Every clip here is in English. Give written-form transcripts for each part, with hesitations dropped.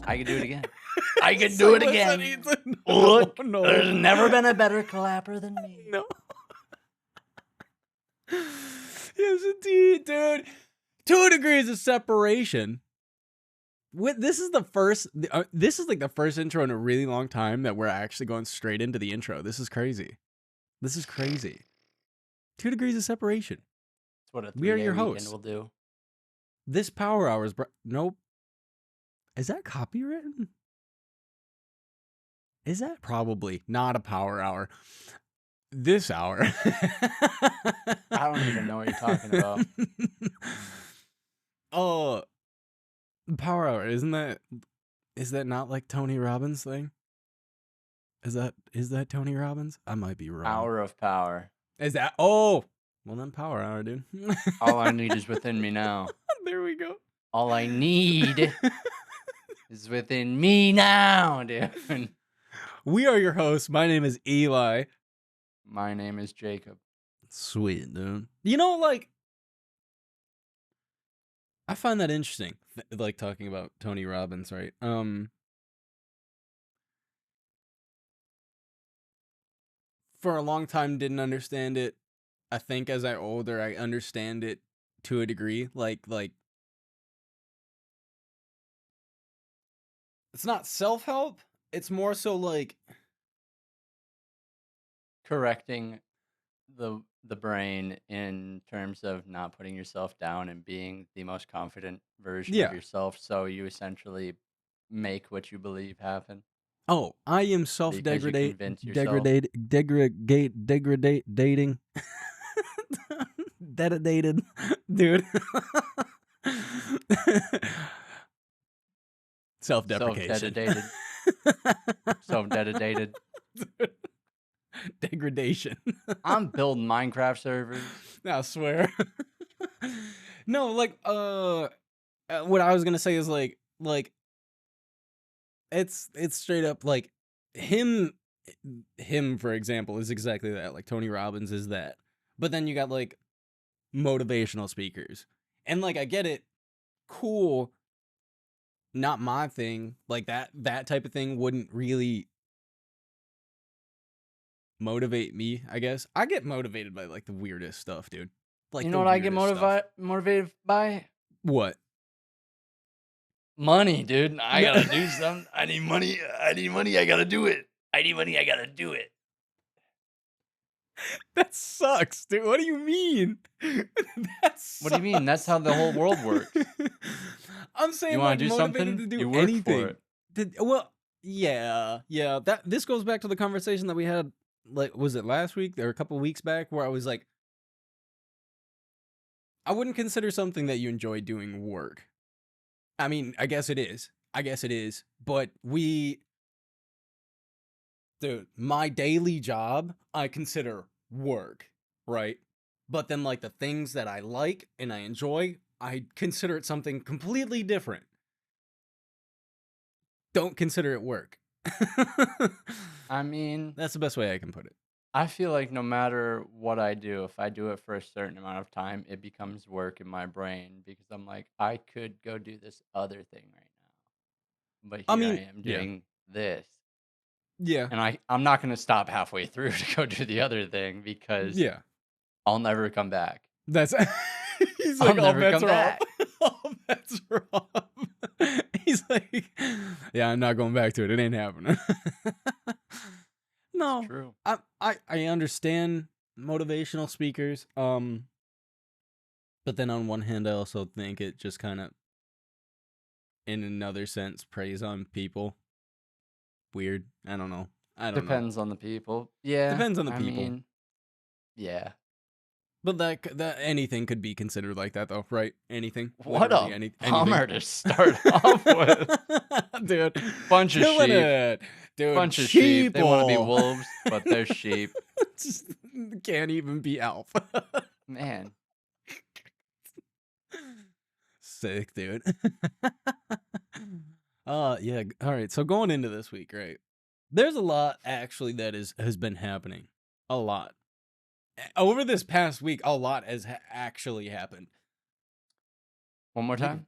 I could do it again. I could It's do like, it listen, again. Ethan. Look, No. there's never been a better clapper than me. No. Yes, indeed, dude. 2 degrees of separation. This is the first. This is like the first intro in a really long time that we're actually going straight into the intro. This is crazy. This is crazy. 2 degrees of separation. That's what a We are 3-day your weekend hosts. will do. This power hour is. Nope. Is that copywritten? Is that probably not a power hour? This hour. I don't even know what you're talking about. Oh, power hour, isn't that? Is that not like Tony Robbins' thing? Is that Tony Robbins? I might be wrong. Hour of power. Is that? Oh, well then power hour, dude. All I need is within me now. There we go. All I need is within me now, dude. We are your hosts. My name is Eli. My name is Jacob. Sweet, dude. You know, like, I find that interesting, like talking about Tony Robbins, right? For a long time, didn't understand it. I think as I older, I understand it to a degree. Like, it's not self-help. It's more so like Correcting the brain in terms of not putting yourself down and being the most confident version Yeah. of yourself, so you essentially make what you believe happen. Oh, I am Because you convince yourself. dating. Dedicated, dude. Self-deprecation. Self-dedicated. Self-dedicated. Degradation. I'm building Minecraft servers. I swear. No, like, what I was gonna say is like, it's straight up like him, for example, is exactly that. Like Tony Robbins is that. But then you got like motivational speakers, and like I get it, cool. Not my thing. Like that type of thing wouldn't really motivate me, I guess. I get motivated by like the weirdest stuff, dude. Like, you know what I get motivated by? What? Money, dude. I gotta do something. I need money. I gotta do it. I need money. I gotta do it. That sucks, dude. What do you mean? What do you mean? That's how the whole world works. I'm saying you want to do something, to do you work anything. for it. Well, yeah. This goes back to the conversation that we had. Like, was it last week or a couple weeks back, where I was like, I wouldn't consider something that you enjoy doing work. I mean, I guess it is. But dude, my daily job, I consider work, right? But then, like, the things that I like and I enjoy, I consider it something completely different. Don't consider it work. I mean, that's the best way I can put it. I feel like no matter what I do, if I do it for a certain amount of time, it becomes work in my brain because I'm like, I could go do this other thing right now. But here I am doing this. Yeah. And I'm not going to stop halfway through to go do the other thing because I'll never come back. That's he's like, all bets are off. All bets are off. He's like, yeah, I'm not going back to it. It ain't happening. No, it's true. I understand motivational speakers. But then on one hand, I also think it just kind of, in another sense, preys on people. Weird. I don't know. Depends on the people. Yeah. Depends on the people. I mean, yeah. But that anything could be considered like that, though, right? Anything. What a bummer to start off with, dude. Bunch of sheep, dude. Bunch of sheep. They want to be wolves, but they're sheep. Just can't even be alpha. Man, sick, dude. Yeah. All right. So going into this week, right? There's a lot actually that has been happening. A lot. Over this past week, a lot has actually happened. One more time?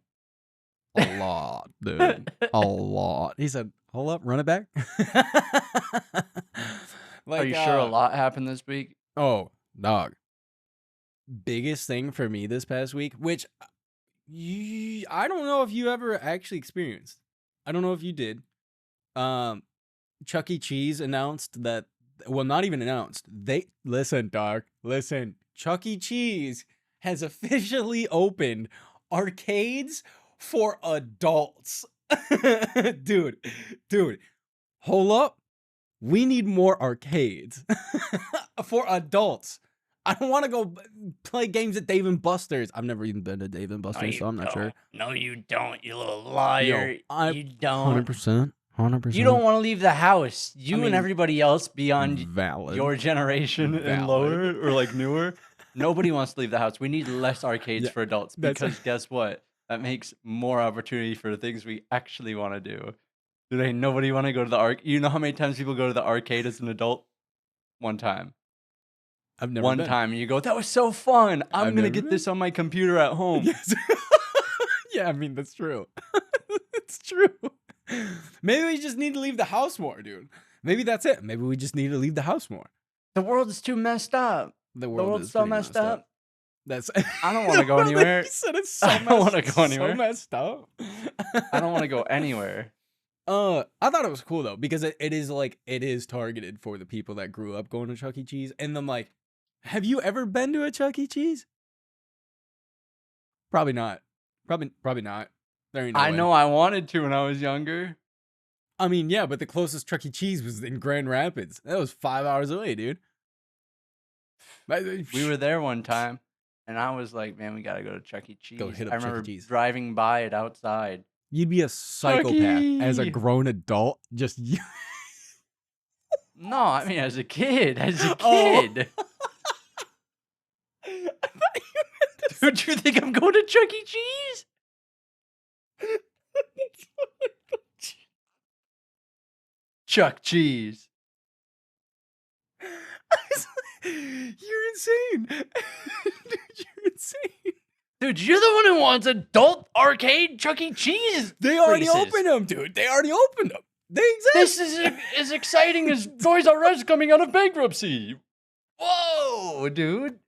A lot, dude. A lot. He said, hold up, run it back. Are you sure a lot happened this week? Oh, dog. Biggest thing for me this past week, which I don't know if you ever actually experienced. I don't know if you did. Chuck E. Cheese announced that, well, not even announced. Listen, dog. Listen. Chuck E. Cheese has officially opened arcades for adults. Dude, hold up. We need more arcades for adults. I don't want to go play games at Dave & Buster's. I've never even been to Dave & Buster's, so I'm not sure. No, you don't, you little liar. Yo, you don't. 100%. You don't want to leave the house. You and everybody else beyond valid. your generation and lower or like newer. Nobody wants to leave the house. We need less arcades for adults because guess what? That makes more opportunity for the things we actually want to do. Dude, ain't nobody want to go to the arcade. You know how many times people go to the arcade as an adult? One time. I've never One been. time and you go, that was so fun. I'm going to get this on my computer at home. Yes. Yeah, I mean, that's true. It's true. Maybe we just need to leave the house more, dude. Maybe that's it. Maybe we just need to leave the house more. The world is too messed up. The world's so messed up. That's. I don't want to go anywhere. He said it's so I don't want to go anywhere. So messed up. I don't want to go anywhere. I thought it was cool though because it is targeted for the people that grew up going to Chuck E. Cheese, and I'm like, have you ever been to a Chuck E. Cheese? Probably not. Probably not. There ain't no I way. know I wanted to when I was younger. I mean, yeah, but the closest Chuck E. Cheese was in Grand Rapids. That was 5 hours away, dude. We were there one time, and I was like, man, we got to go to Chuck E. Cheese. Go hit up I remember Chuck E. Cheese. driving by it outside. You'd be a psychopath as a grown adult. Just you. No, I mean, as a kid. As a Oh. kid. Dude, you think I'm going to Chuck E. Cheese? Chuck Cheese. You're insane. Dude, you're insane. Dude, you're the one who wants adult arcade Chuck E. Cheese. They already places. opened them, dude. They already opened them. They exist. This is as exciting as Toys R Us coming out of bankruptcy. Whoa, dude.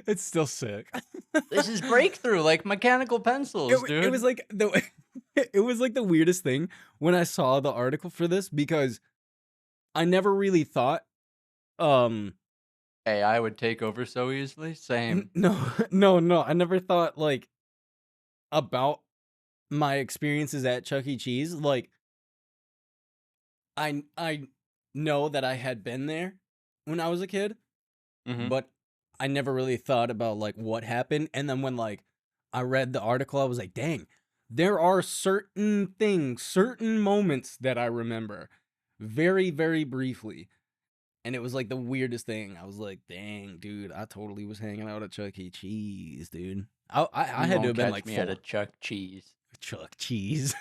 It's still sick. This is breakthrough, like mechanical pencils, dude. It was like the weirdest thing when I saw the article for this because I never really thought AI would take over so easily. Same. No. I never thought like about my experiences at Chuck E. Cheese. Like I know that I had been there when I was a kid, but I never really thought about like what happened. And then when like I read the article, I was like, dang, there are certain things, certain moments that I remember very, very briefly. And it was like the weirdest thing. I was like, dang, dude, I totally was hanging out at Chuck E. Cheese, dude. I had to have been like me at a Chuck Cheese. Chuck Cheese.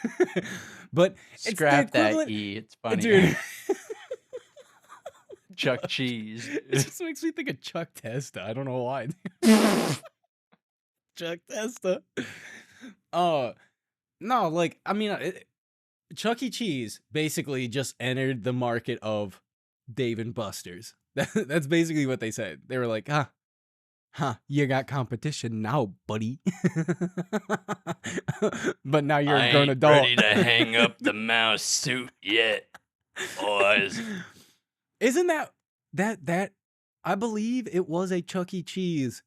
But scrap that E. It's funny. Dude. Chuck Cheese. It just makes me think of Chuck Testa. I don't know why. Chuck Testa. No, like, I mean, Chuck E. Cheese basically just entered the market of Dave & Buster's. That's basically what they said. They were like, you got competition now, buddy. But now you're a grown adult. Ready to hang up the mouse suit yet, boys. Isn't that I believe it was a Chuck E. Cheese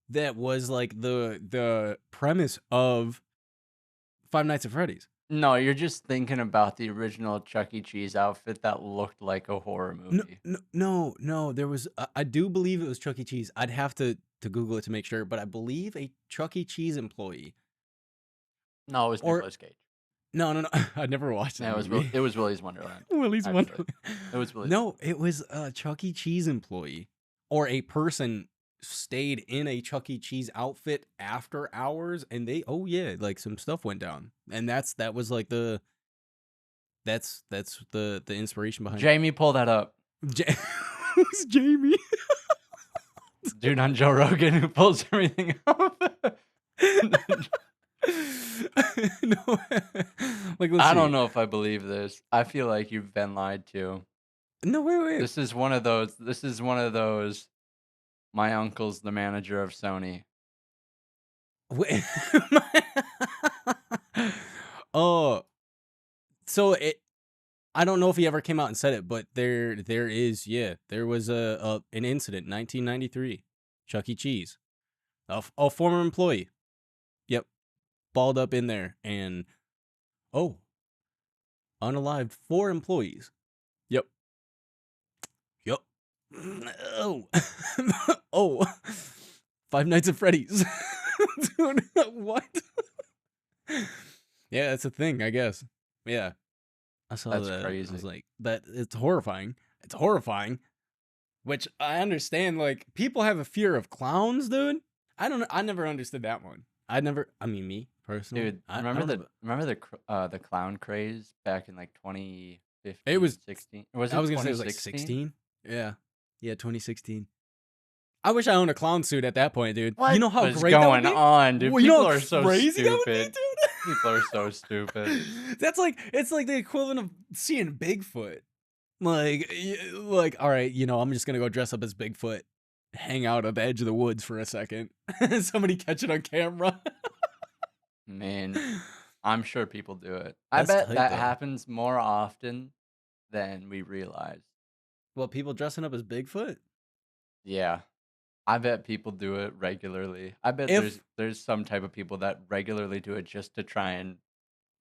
that was like the premise of Five Nights at Freddy's. No, you're just thinking about the original Chuck E. Cheese outfit that looked like a horror movie. No. There was I do believe it was Chuck E. Cheese. I'd have to Google it to make sure, but I believe a Chuck E. Cheese employee. No, it was Nicolas Cage. No. I never watched that. It was Willy's Wonderland. Willy's Wonderland. It was Willy's. No, it was a Chuck E. Cheese employee or a person stayed in a Chuck E. Cheese outfit after hours, and like some stuff went down, and that was like the inspiration behind. Jamie, pull that up. Who's Jamie? Dude on Joe Rogan who pulls everything up. No. Like, let's I see. don't know if I believe this. I feel like you've been lied to. No, wait. This is one of those. This is one of those. My uncle's the manager of Sony. Wait. Oh, so I don't know if he ever came out and said it, but there is, yeah, there was an incident, 1993, Chuck E. Cheese, a former employee, yep, balled up in there, and unalived 4 employees, yep, oh, oh, Five Nights at Freddy's, dude, what? Yeah, that's a thing, I guess, yeah. I saw That's that. crazy. I was like, that it's horrifying. It's horrifying. Which I understand. Like, people have a fear of clowns, dude. I don't know. I never understood that one. Me personally. Dude, I remember don't the clown craze back in like 2015, It was. 16? Or was I it was gonna say it was like 2016? 16. Yeah, 2016. I wish I owned a clown suit at that point, dude. What You know how was great that would going be? on, dude? Well, you know People how are so crazy that would be, stupid. dude. People are so stupid. That's like, it's like the equivalent of seeing Bigfoot. Like, all right, I'm just gonna go dress up as Bigfoot, hang out at the edge of the woods for a second. Somebody catch it on camera. Man, I'm sure people do it. I That's bet tight, that though. happens more often than we realize. Well, people dressing up as Bigfoot? Yeah. I bet people do it regularly. I bet If there's some type of people that regularly do it just to try and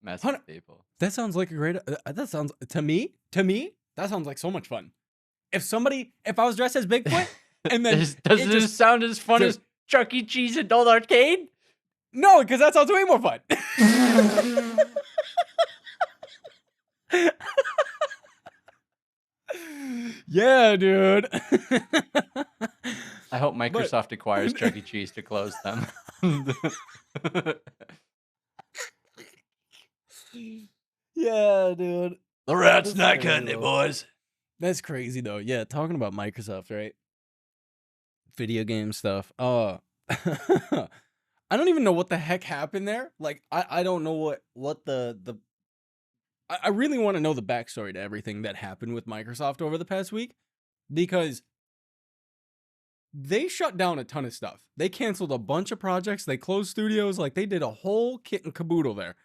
mess Hunter, with people. that sounds like a great. That sounds to me. That sounds like so much fun. If I was dressed as Bigfoot, and then Does this sound as fun as Chuck E. Cheese Adult Arcade? No, because that sounds way more fun. Yeah, dude. I hope Microsoft acquires Chuck E. Cheese to close them. Yeah, dude. The rat's not cutting it, boys. That's crazy, though. Yeah, talking about Microsoft, right? Video game stuff. I don't even know what the heck happened there. Like, I don't know what the I really want to know the backstory to everything that happened with Microsoft over the past week, because they shut down a ton of stuff. They canceled a bunch of projects. They closed studios. Like, they did a whole kit and caboodle there.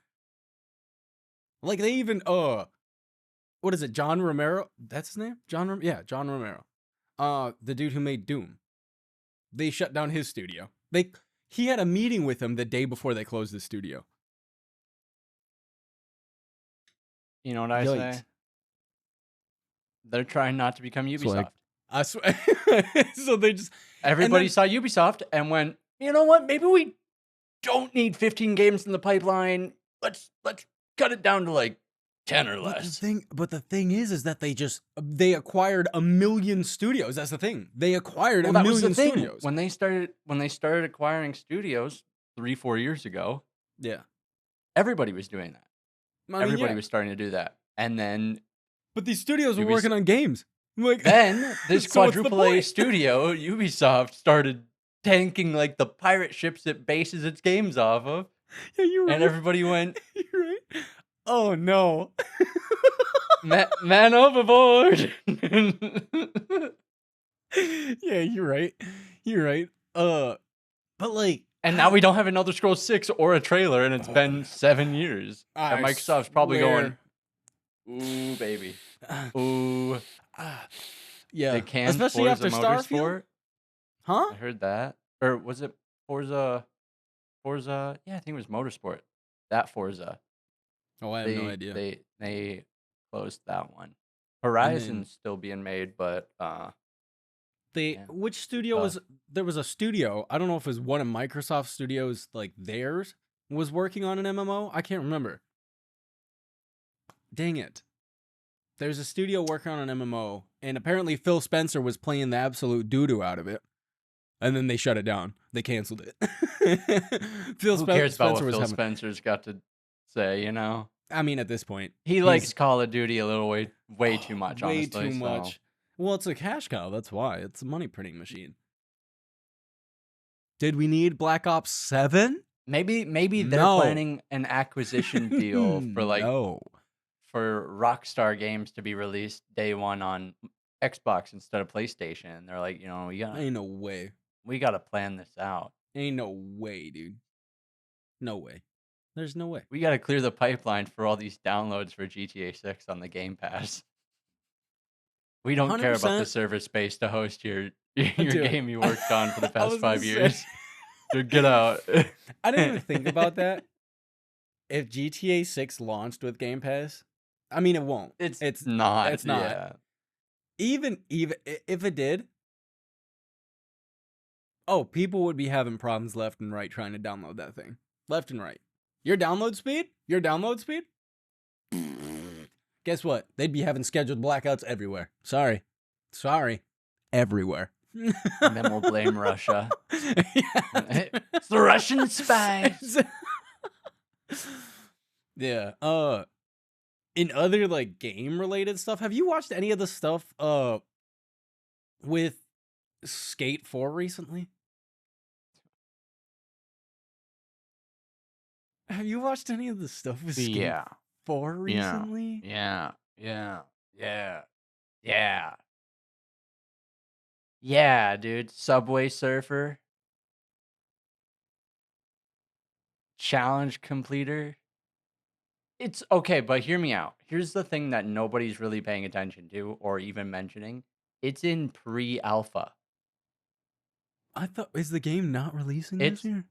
Like, they even what is it? John Romero? That's his name? John Romero. The dude who made Doom. They shut down his studio. He had a meeting with him the day before they closed the studio. You know what I say? They're trying not to become Ubisoft. I swear. So they just... Everybody saw Ubisoft and went, you know what? Maybe we don't need 15 games in the pipeline. Let's cut it down to like 10 or less. But the thing is that they acquired a million studios. That's the thing. They acquired a million studios. When they started acquiring studios 3-4 years ago, yeah, everybody was doing that. Everybody was starting to do that. And then but these studios were working on games. Like, then this quadruple A studio, Ubisoft, started tanking like the pirate ships it bases its games off of. Yeah, you're right. And everybody went, you're right. Oh no. Man overboard. Yeah, you're right. You're right. But like, and now we don't have another Scrolls 6 or a trailer, and it's been 7 years. And Microsoft's probably going, ooh, baby. Ooh. Yeah. They can especially Forza after Motorsport. Starfield. Huh? I heard that. Or was it Forza? Yeah, I think it was Motorsport. That Forza. Oh, I have no idea. They closed that one. Horizon's still being made, but which studio was there was a studio, I don't know if it was one of Microsoft studios, like theirs was working on an MMO. I can't remember. Dang it. There's a studio working on an MMO, and apparently Phil Spencer was playing the absolute doo-doo out of it. And then they shut it down. They canceled it. Who cares about what Phil Spencer's got to say, you know? I mean, at this point. He likes Call of Duty a little way too much, honestly. Way too much. Well, it's a cash cow. That's why. It's a money printing machine. Did we need Black Ops 7? Maybe they're No. planning an acquisition deal for like No. for Rockstar games to be released day one on Xbox instead of PlayStation. They're like, Ain't no way. we gotta plan this out. Ain't no way, dude. No way. There's no way. We gotta clear the pipeline for all these downloads for GTA 6 on the Game Pass. We don't care about the 100%. server space to host your your Dude. game you worked on for the I past was gonna 5 say. years. Dude, get out. I didn't even think about that. If GTA 6 launched with Game Pass, I mean, it won't. It's It's not. it's not. Yeah. Even if it did, oh, people would be having problems left and right trying to download that thing. Left and right. Your download speed? Guess what? They'd be having scheduled blackouts everywhere. Sorry. Everywhere. And then we'll blame Russia. Yeah. It's the Russian spies. Yeah. In other like game related stuff, have you watched any of the stuff with Skate 4 recently? Have you watched any of the stuff with Skate Yeah. 4 recently? Yeah. Yeah, dude. Subway Surfer. Challenge completer. It's okay, but hear me out. Here's the thing that nobody's really paying attention to or even mentioning. It's in pre-alpha. I thought, is the game not releasing this It's year?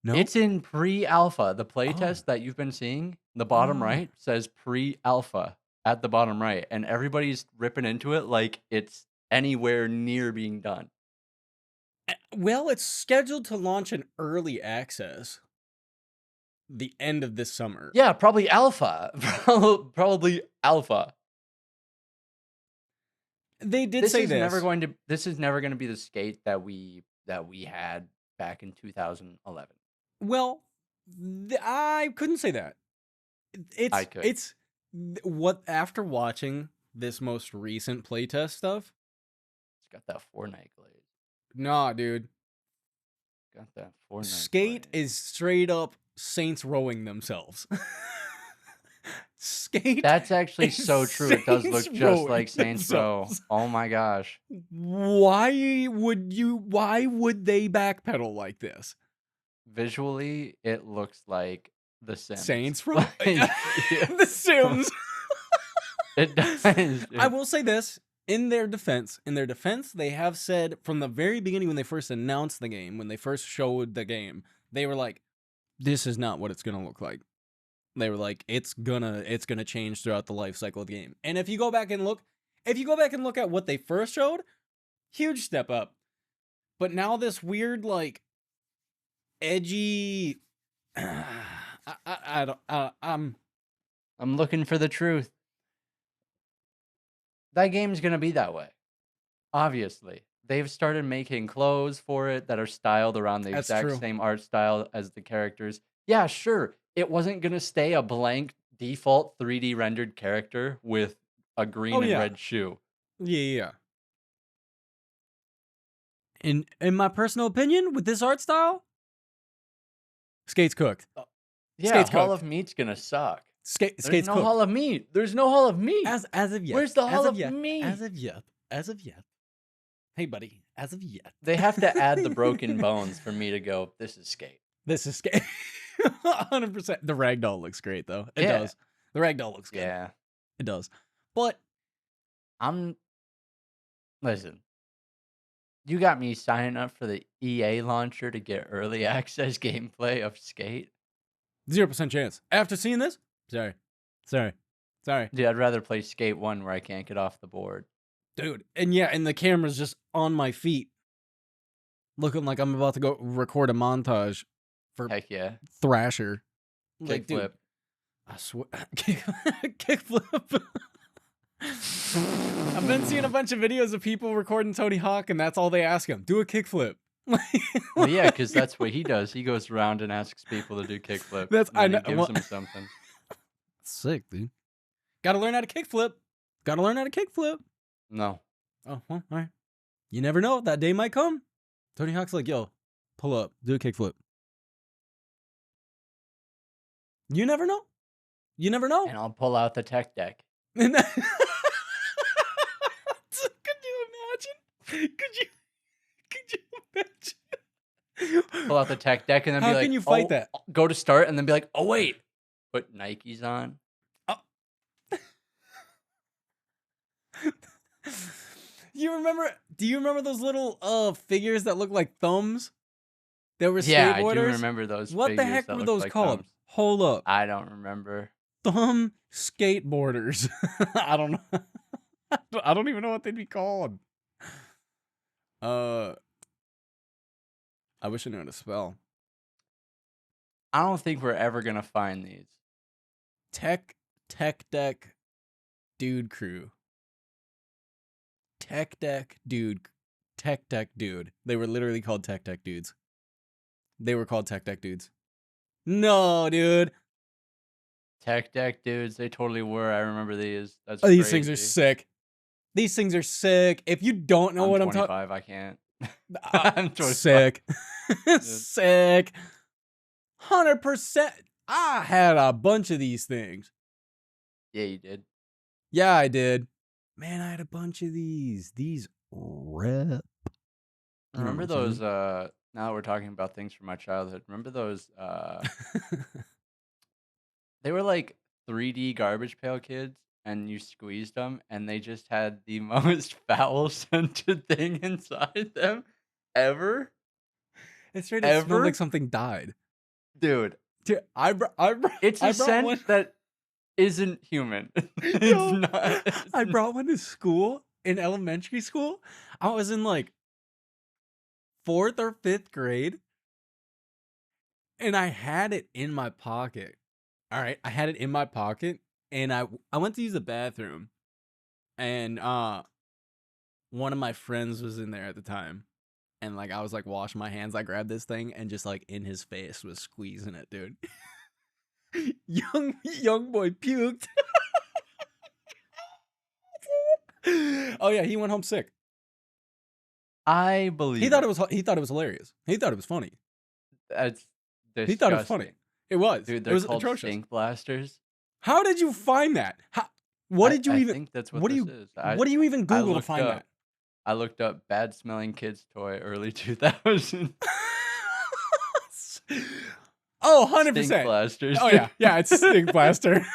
No. it's in pre-alpha. The Oh. playtest that you've been seeing, the bottom Oh. right says pre-alpha at the bottom right, and everybody's ripping into it like it's anywhere near being done. Well, it's scheduled to launch in early access the end of this summer. Yeah, probably alpha. Probably alpha. They did This say is this. this is never going to be the skate that we had back in 2011. Well, I couldn't say that. I could. It's what after watching this most recent playtest stuff. It's got that Fortnite glaze. Nah, dude. Got that Fortnite. Skate glaze. is straight up Saints rowing themselves. Skate. That's actually is so true. It does look Saints just rowing like Saints Row. themselves. Oh my gosh. Why would they backpedal like this? Visually, it looks like The Sims. Saints Row? Like, yeah. The Sims. It does. Dude. I will say this. In their defense, they have said from the very beginning when they first announced the game, when they first showed the game, they were like, this is not what it's gonna look like. They were like, it's gonna change throughout the life cycle of the game. And if you go back and look at what they first showed, huge step up. But now this weird, like, edgy I'm looking for the truth. That game's gonna be that way. Obviously. They've started making clothes for it that are styled around the That's exact true. same art style as the characters. Yeah, sure. It wasn't gonna stay a blank default 3D rendered character with a green and red shoe. Yeah. In my personal opinion, with this art style, Skate's cooked. Yeah, Skate's Hall cooked. of Meat's gonna suck. Skate's There's no cooked. Hall of Meat. There's no Hall of Meat. As of yet. Where's the As Hall of of yet. Meat? As of yet. Hey, buddy. As of yet. They have to add the broken bones for me to go, this is Skate. This is Skate. 100%. The ragdoll looks great, though. It Yeah. does. The ragdoll looks good. Yeah. It does. But Listen. You got me signing up for the EA launcher to get early access gameplay of Skate. 0% chance. After seeing this? Sorry. Dude, I'd rather play Skate 1 where I can't get off the board. Dude. And the camera's just on my feet. Looking like I'm about to go record a montage for Heck yeah. Thrasher. Like, Kickflip. dude, I swear. Kickflip. I've been seeing a bunch of videos of people recording Tony Hawk, and that's all they ask him. Do a kickflip. Well, yeah, because that's what he does. He goes around and asks people to do kickflip. I know. He gives them something. Sick, dude. Gotta learn how to kickflip. No. Oh, well, all right. You never know. That day might come. Tony Hawk's like, yo, pull up. Do a kickflip. You never know. You never know. And I'll pull out the tech deck. And that- could you imagine? Could you imagine? Pull out the tech deck and then How be can like, you fight oh, that? go to start and then be like, oh wait, put Nikes on. Oh. Do you remember those little figures that look like thumbs? That were Yeah, I do skateboarders? remember those What the figures heck that were look those like called? thumbs. Hold up. I don't remember. Thumb skateboarders. I don't know. I don't even know what they'd be called. I wish I knew how to spell. I don't think we're ever gonna find these. Tech Deck Dude Crew. Tech Deck Dude. They were literally called Tech Deck Dudes. They were called Tech Deck Dudes. No, dude. Tech deck dudes, they totally were. I remember these. That's These crazy. things are sick. These things are sick. If you don't know what I'm talking, 25. I can't. I'm 25. Sick. Sick. 100%. I had a bunch of these things. Yeah, you did. Yeah, I did. Man, I had a bunch of these. These rep. Remember those? Now that we're talking about things from my childhood, remember those? They were like 3D Garbage Pail Kids, and you squeezed them, and they just had the most foul-scented thing inside them ever. It straight up smelled like something died. Dude, it's a scent one that isn't human. It's Yo, not. I brought one to school in elementary school. I was in like 4th or 5th grade, and I had it in my pocket. All right, I had it in my pocket, and I went to use the bathroom, and one of my friends was in there at the time, and like I was like washing my hands. I grabbed this thing and just like in his face was squeezing it, dude. young boy puked. Oh yeah, he went home sick. I believe he thought it was hilarious. He thought it was funny. That's disgusting. He thought it was funny. It was. Dude, it they're was called atrocious. stink blasters. How did you find that? What did you even? I think that's what this is. What do you even Google to find that? I looked up bad smelling kids toy early 2000. Oh, 100%. Stink blasters. Oh yeah, yeah, it's stink blaster.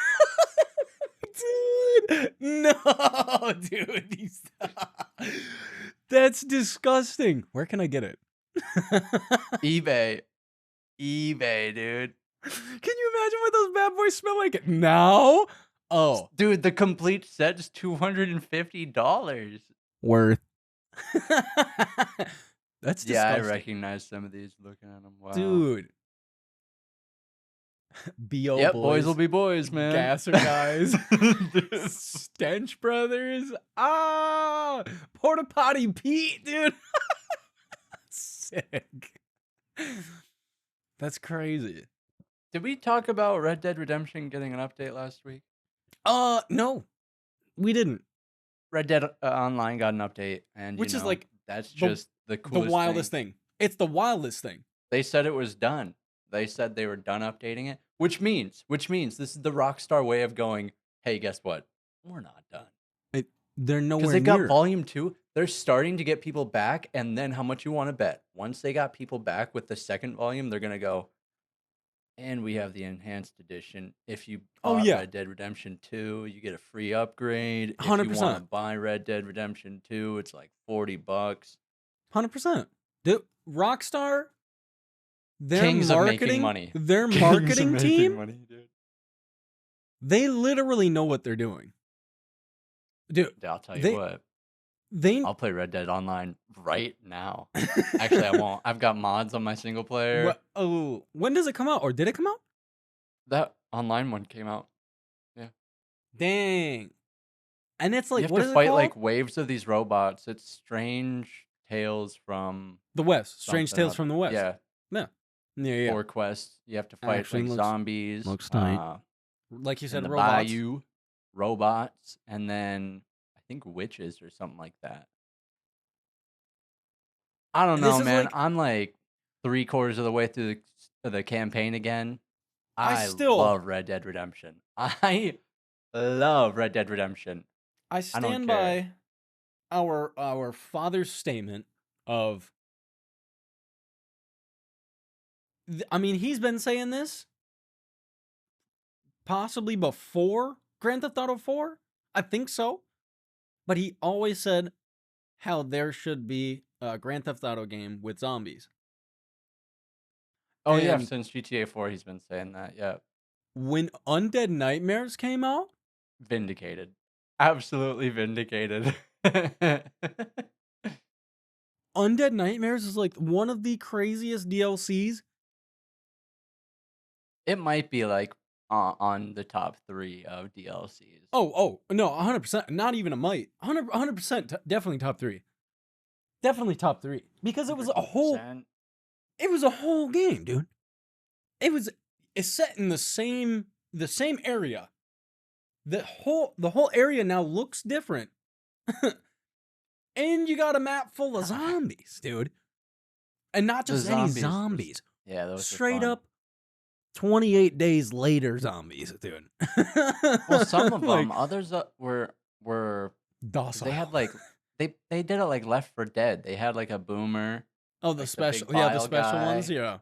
Dude, no, dude, that's disgusting. Where can I get it? eBay, dude. Can you imagine what those bad boys smell like now? Oh, dude, the complete set's $250. Worth. That's disgusting. Yeah, I recognize some of these looking at them. Wow, dude. B.O. Yep, boys will be boys, man. Gasser guys. Stench brothers. Ah, Porta Potty Pete, dude. Sick. That's crazy. Did we talk about Red Dead Redemption getting an update last week? No, we didn't. Red Dead Online got an update, and which is like that's just the coolest, the wildest thing. It's the wildest thing. They said it was done. They said they were done updating it, which means this is the Rockstar way of going, hey, guess what? We're not done. They're nowhere near. Because they've got Volume 2. They're starting to get people back, and then how much you want to bet? Once they got people back with the second volume, they're going to go, and we have the Enhanced Edition. If you bought Red Dead Redemption 2, you get a free upgrade. 100%. If you want to buy Red Dead Redemption 2, it's like $40. 100%. Dude, Rockstar... Their Kings of making money. Their marketing team, money, dude. They literally know what they're doing. Dude, I'll tell you what. I'll play Red Dead Online right now. Actually, I won't. I've got mods on my single player. When does it come out? Or did it come out? That online one came out. Yeah. Dang. And it's like, you have to fight like waves of these robots. It's Strange Tales from the West. Strange Tales from the West. Yeah. Yeah. Yeah. 4 quests. You have to fight like zombies. Looks tight. Like you said, the robots. Bayou, robots, and then I think witches or something like that. I don't know, man. I'm like 3/4 of the way through the campaign again. I I still, love Red Dead Redemption. I love Red Dead Redemption. I I don't stand care. by our father's statement of, I mean, he's been saying this possibly before Grand Theft Auto 4. I think so. But he always said how there should be a Grand Theft Auto game with zombies. Oh yeah, And since GTA 4, he's been saying that. Yeah, when Undead Nightmares came out, vindicated. Absolutely vindicated. Undead Nightmares is like one of the craziest DLCs. It might be like on the top 3 of DLCs. Oh, no, 100%. Not even a might. 100%. Definitely top 3. Definitely top 3. Because it was a whole 100%. game, dude. It's set in the same area. The whole area now looks different. And you got a map full of zombies, dude. And not The just any zombies was zombies. yeah, those were Straight fun. up 28 days later zombies, dude. Well, some of Like them, others were they docile. had like they did it like Left 4 Dead. They had like a boomer, Oh, the like the big special, yeah, the bile special ones, guy. yeah.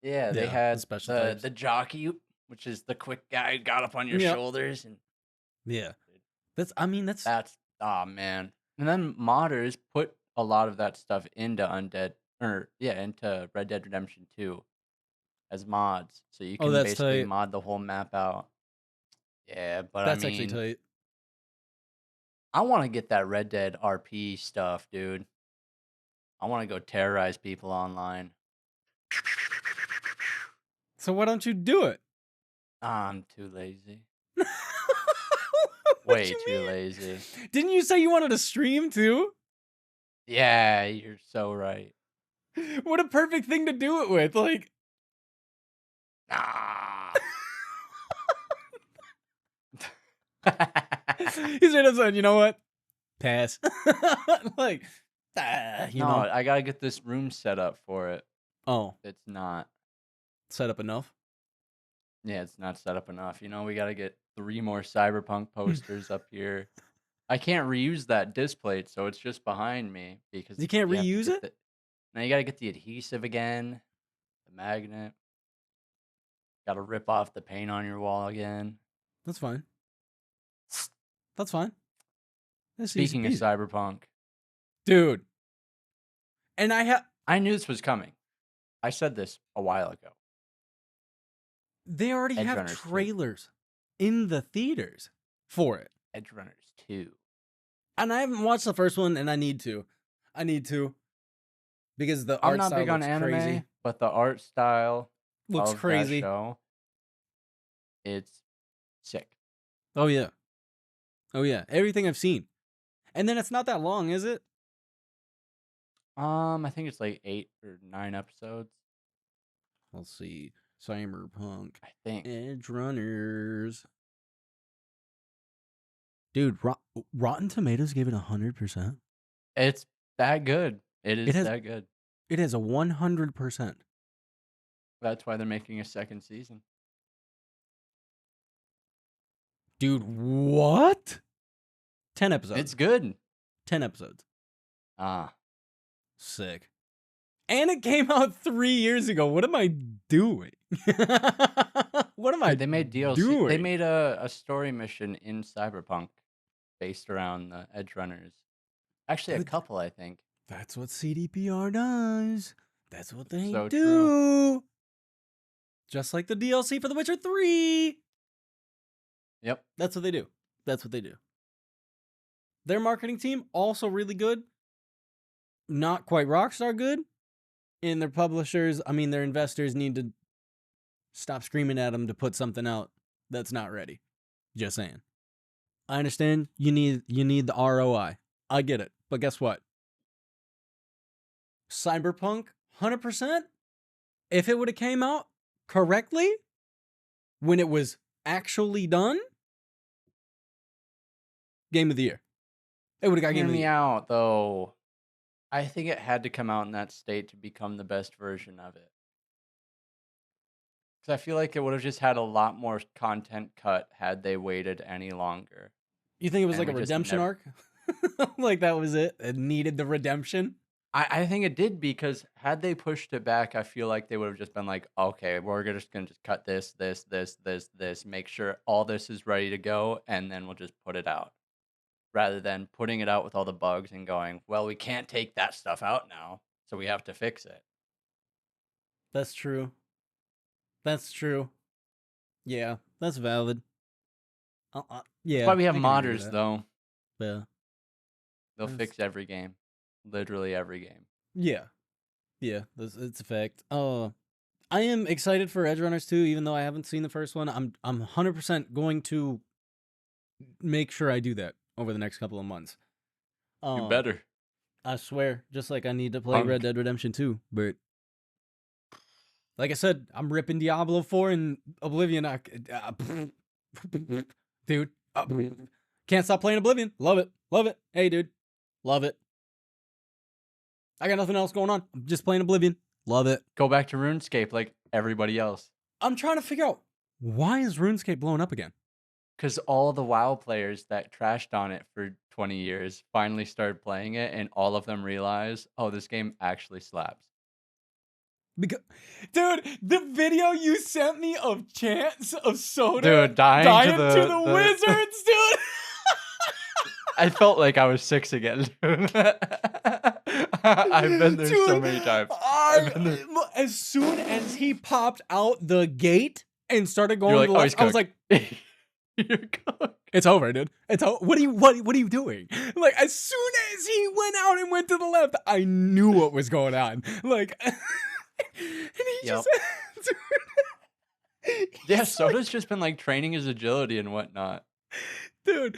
Yeah, they Yeah, the had special the types. the jockey, which is the quick guy who got up on your Yep. shoulders, and Yeah. That's that's oh man. And then modders put a lot of that stuff into into Red Dead Redemption 2 as mods, so you oh, can that's basically tight. mod the whole map out. Yeah, but I That's actually mean, tight. I want to get that Red Dead RP stuff, dude. I want to go terrorize people online. So why don't you do it? I'm too lazy. What Way you too lazy. mean? Didn't you say you wanted to stream too? Yeah, you're so right. What a perfect thing to do it with. Like, Ah. he's right outside, you know what? Pass. Like, you No, know. I gotta get this room set up for it. Oh, It's not. set up enough? Yeah, it's not set up enough. We gotta get 3 more Cyberpunk posters up here. I can't reuse that display, so it's just behind me because You can't you have to reuse get it? the. Now you gotta get the adhesive again, the magnet. Gotta rip off the paint on your wall again. That's fine. That's fine. That's easy Speaking of peasy. Cyberpunk, Dude. And I knew this was coming. I said this a while ago. they already Edge have Runners 2. trailers in the theaters for it. Edge Runners 2. And I haven't watched the first one, and I need to. Because the I'm art not style big on looks crazy. anime, but the art style Looks of that crazy. show, it's sick. Oh yeah. Oh yeah. Everything I've seen. And then it's not that long, is it? I think it's like 8 or 9 episodes. Let's see. Cyberpunk. I think. Edge Runners. Dude, Rotten Tomatoes gave it 100%. It's that good. It It is has that good. it has a 100%. That's why they're making a second season. Dude, what? 10 episodes. It's good. 10 episodes. Ah. Sick. And it came out 3 years ago. What am I doing? What am I Dude, they made DLC. doing? They made a story mission in Cyberpunk based around the Edge Runners. Actually, a But couple, I think. that's what CDPR does. That's what they So do. true. Just like the DLC for The Witcher 3. Yep. That's what they do. That's what they do. Their marketing team, also really good. Not quite Rockstar good. And their publishers, their investors need to stop screaming at them to put something out that's not ready. Just saying. I understand you need the ROI. I get it. But guess what? Cyberpunk, 100%. If it would have came out correctly when it was actually done, game of the year. It would have got game Hear of the me year. out, though. I think it had to come out in that state to become the best version of it. 'Cause I feel like it would have just had a lot more content cut had they waited any longer, You think it was and like a we just redemption never. arc? Like that was it? It needed the redemption? I think it did because had they pushed it back, I feel like they would have just been like, "Okay, just gonna just cut this, make sure all this is ready to go, and then we'll just put it out." Rather than putting it out with all the bugs and going, "Well, we can't take that stuff out now, so we have to fix it." That's true. That's true. Yeah, that's valid. That's why Yeah, we have I can agree with modders, that. though. Yeah. They'll That's, fix every game. Literally every game. yeah. Yeah, it's a fact. I am excited for Edge Runners 2, even though I haven't seen the first one. I'm 100% going to make sure I do that over the next couple of months. You Um, better. I swear, just like I need to play Red Punk. Dead Redemption 2, but like I said, I'm ripping Diablo 4 and Oblivion. Dude, can't stop playing Oblivion. Love it. Love it. Hey, dude. Love it. I got nothing else going on. I'm just playing Oblivion. Love it. Go back to RuneScape like everybody else. I'm trying to figure out, why is RuneScape blowing up again? Because all the WoW players that trashed on it for 20 years finally started playing it, and all of them realize, oh, this game actually slaps. Because, dude, the video you sent me of Chance of Soda Dude, dying dying to to the wizards, dude. I felt like I was 6 again, dude. I've been there so Dude, many times. I've been there. as soon as he popped out the gate and started You're going like, to the oh, left, he's I was cooked. like, You're cooked. it's over, dude. It's over. What are you doing? Like, as soon as he went out and went to the left, I knew what was going on. Like, and he Yep. just, Yeah, he's Soda's just been like training his agility and whatnot. dude,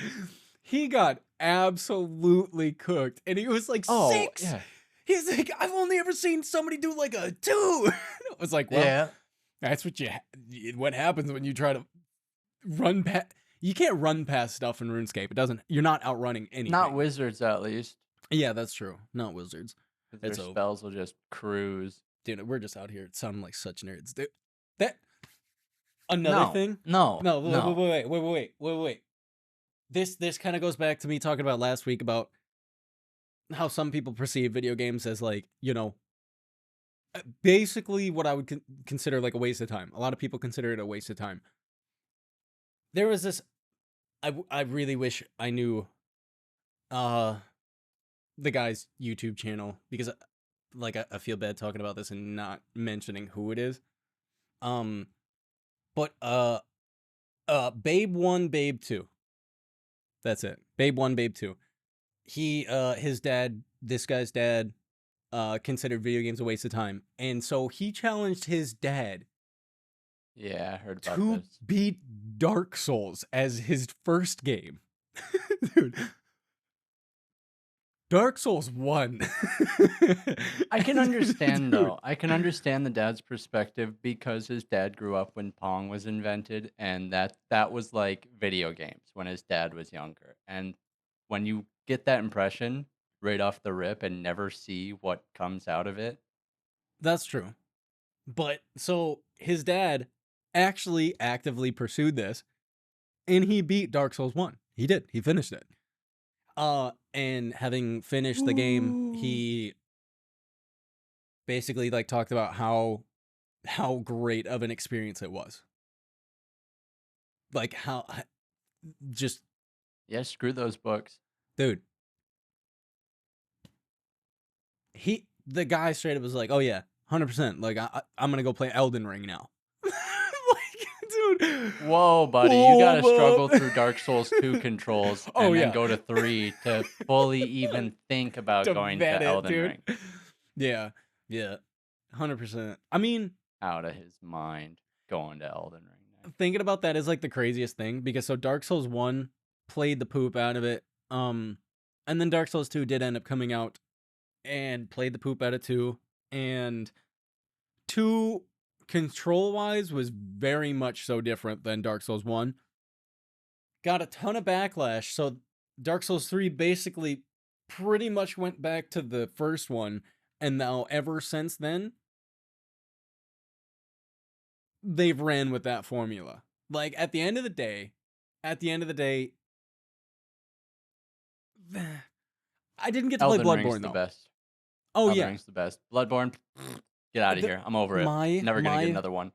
he got absolutely cooked, and he was like Oh, 6. yeah. He's like, I've only ever seen somebody do like a 2. I was like, well, Yeah. that's what happens when you try to run past. You can't run past stuff in RuneScape. It doesn't. You're not outrunning anything. Not wizards, at least. Yeah, that's true. Not wizards. 'Cause It's their over. spells will just cruise. Dude, we're just out here sounding like such nerds, dude. That another thing. No. Wait. This kind of goes back to me talking about last week about how some people perceive video games as like, basically what I would consider like a waste of time. A lot of people consider it a waste of time. There was this. I really wish I knew the guy's YouTube channel, because like I feel bad talking about this and not mentioning who it is. But Babe 1, Babe 2. That's it. Babe 1, Babe 2. His dad, this guy's dad, considered video games a waste of time. And so he challenged his dad Yeah, I heard about to this. beat Dark Souls as his first game. Dude. Dark Souls 1. I can understand, though. I can understand the dad's perspective because his dad grew up when Pong was invented, and that was like video games when his dad was younger. And when you get that impression right off the rip and never see what comes out of it. That's true. But so his dad actually actively pursued this, and he beat Dark Souls 1. He did. He finished it. And having finished the game, he basically like talked about how great of an experience it was. Like how just Yeah, screw those books. dude. The guy straight up was like, "Oh yeah, 100%. Like I'm gonna go play Elden Ring now." Like, dude. Whoa, buddy, you gotta struggle through Dark Souls 2 controls and then go to 3 to fully even think about going to Elden Ring. Yeah, 100%. I mean, Out of his mind going to Elden Ring. Thinking about that is like the craziest thing, because so Dark Souls 1 played the poop out of it. And then Dark Souls 2 did end up coming out and played the poop out of 2. And 2, control-wise, was very much so different than Dark Souls 1. Got a ton of backlash, so Dark Souls 3 basically pretty much went back to the first one, and now ever since then, they've ran with that formula. Like at the end of the day, I didn't get to play Elden Ring's Bloodborne the though. best. Oh Elden yeah, Ring's the best. Bloodborne, get out of here. I'm over it. my Never gonna get my another one.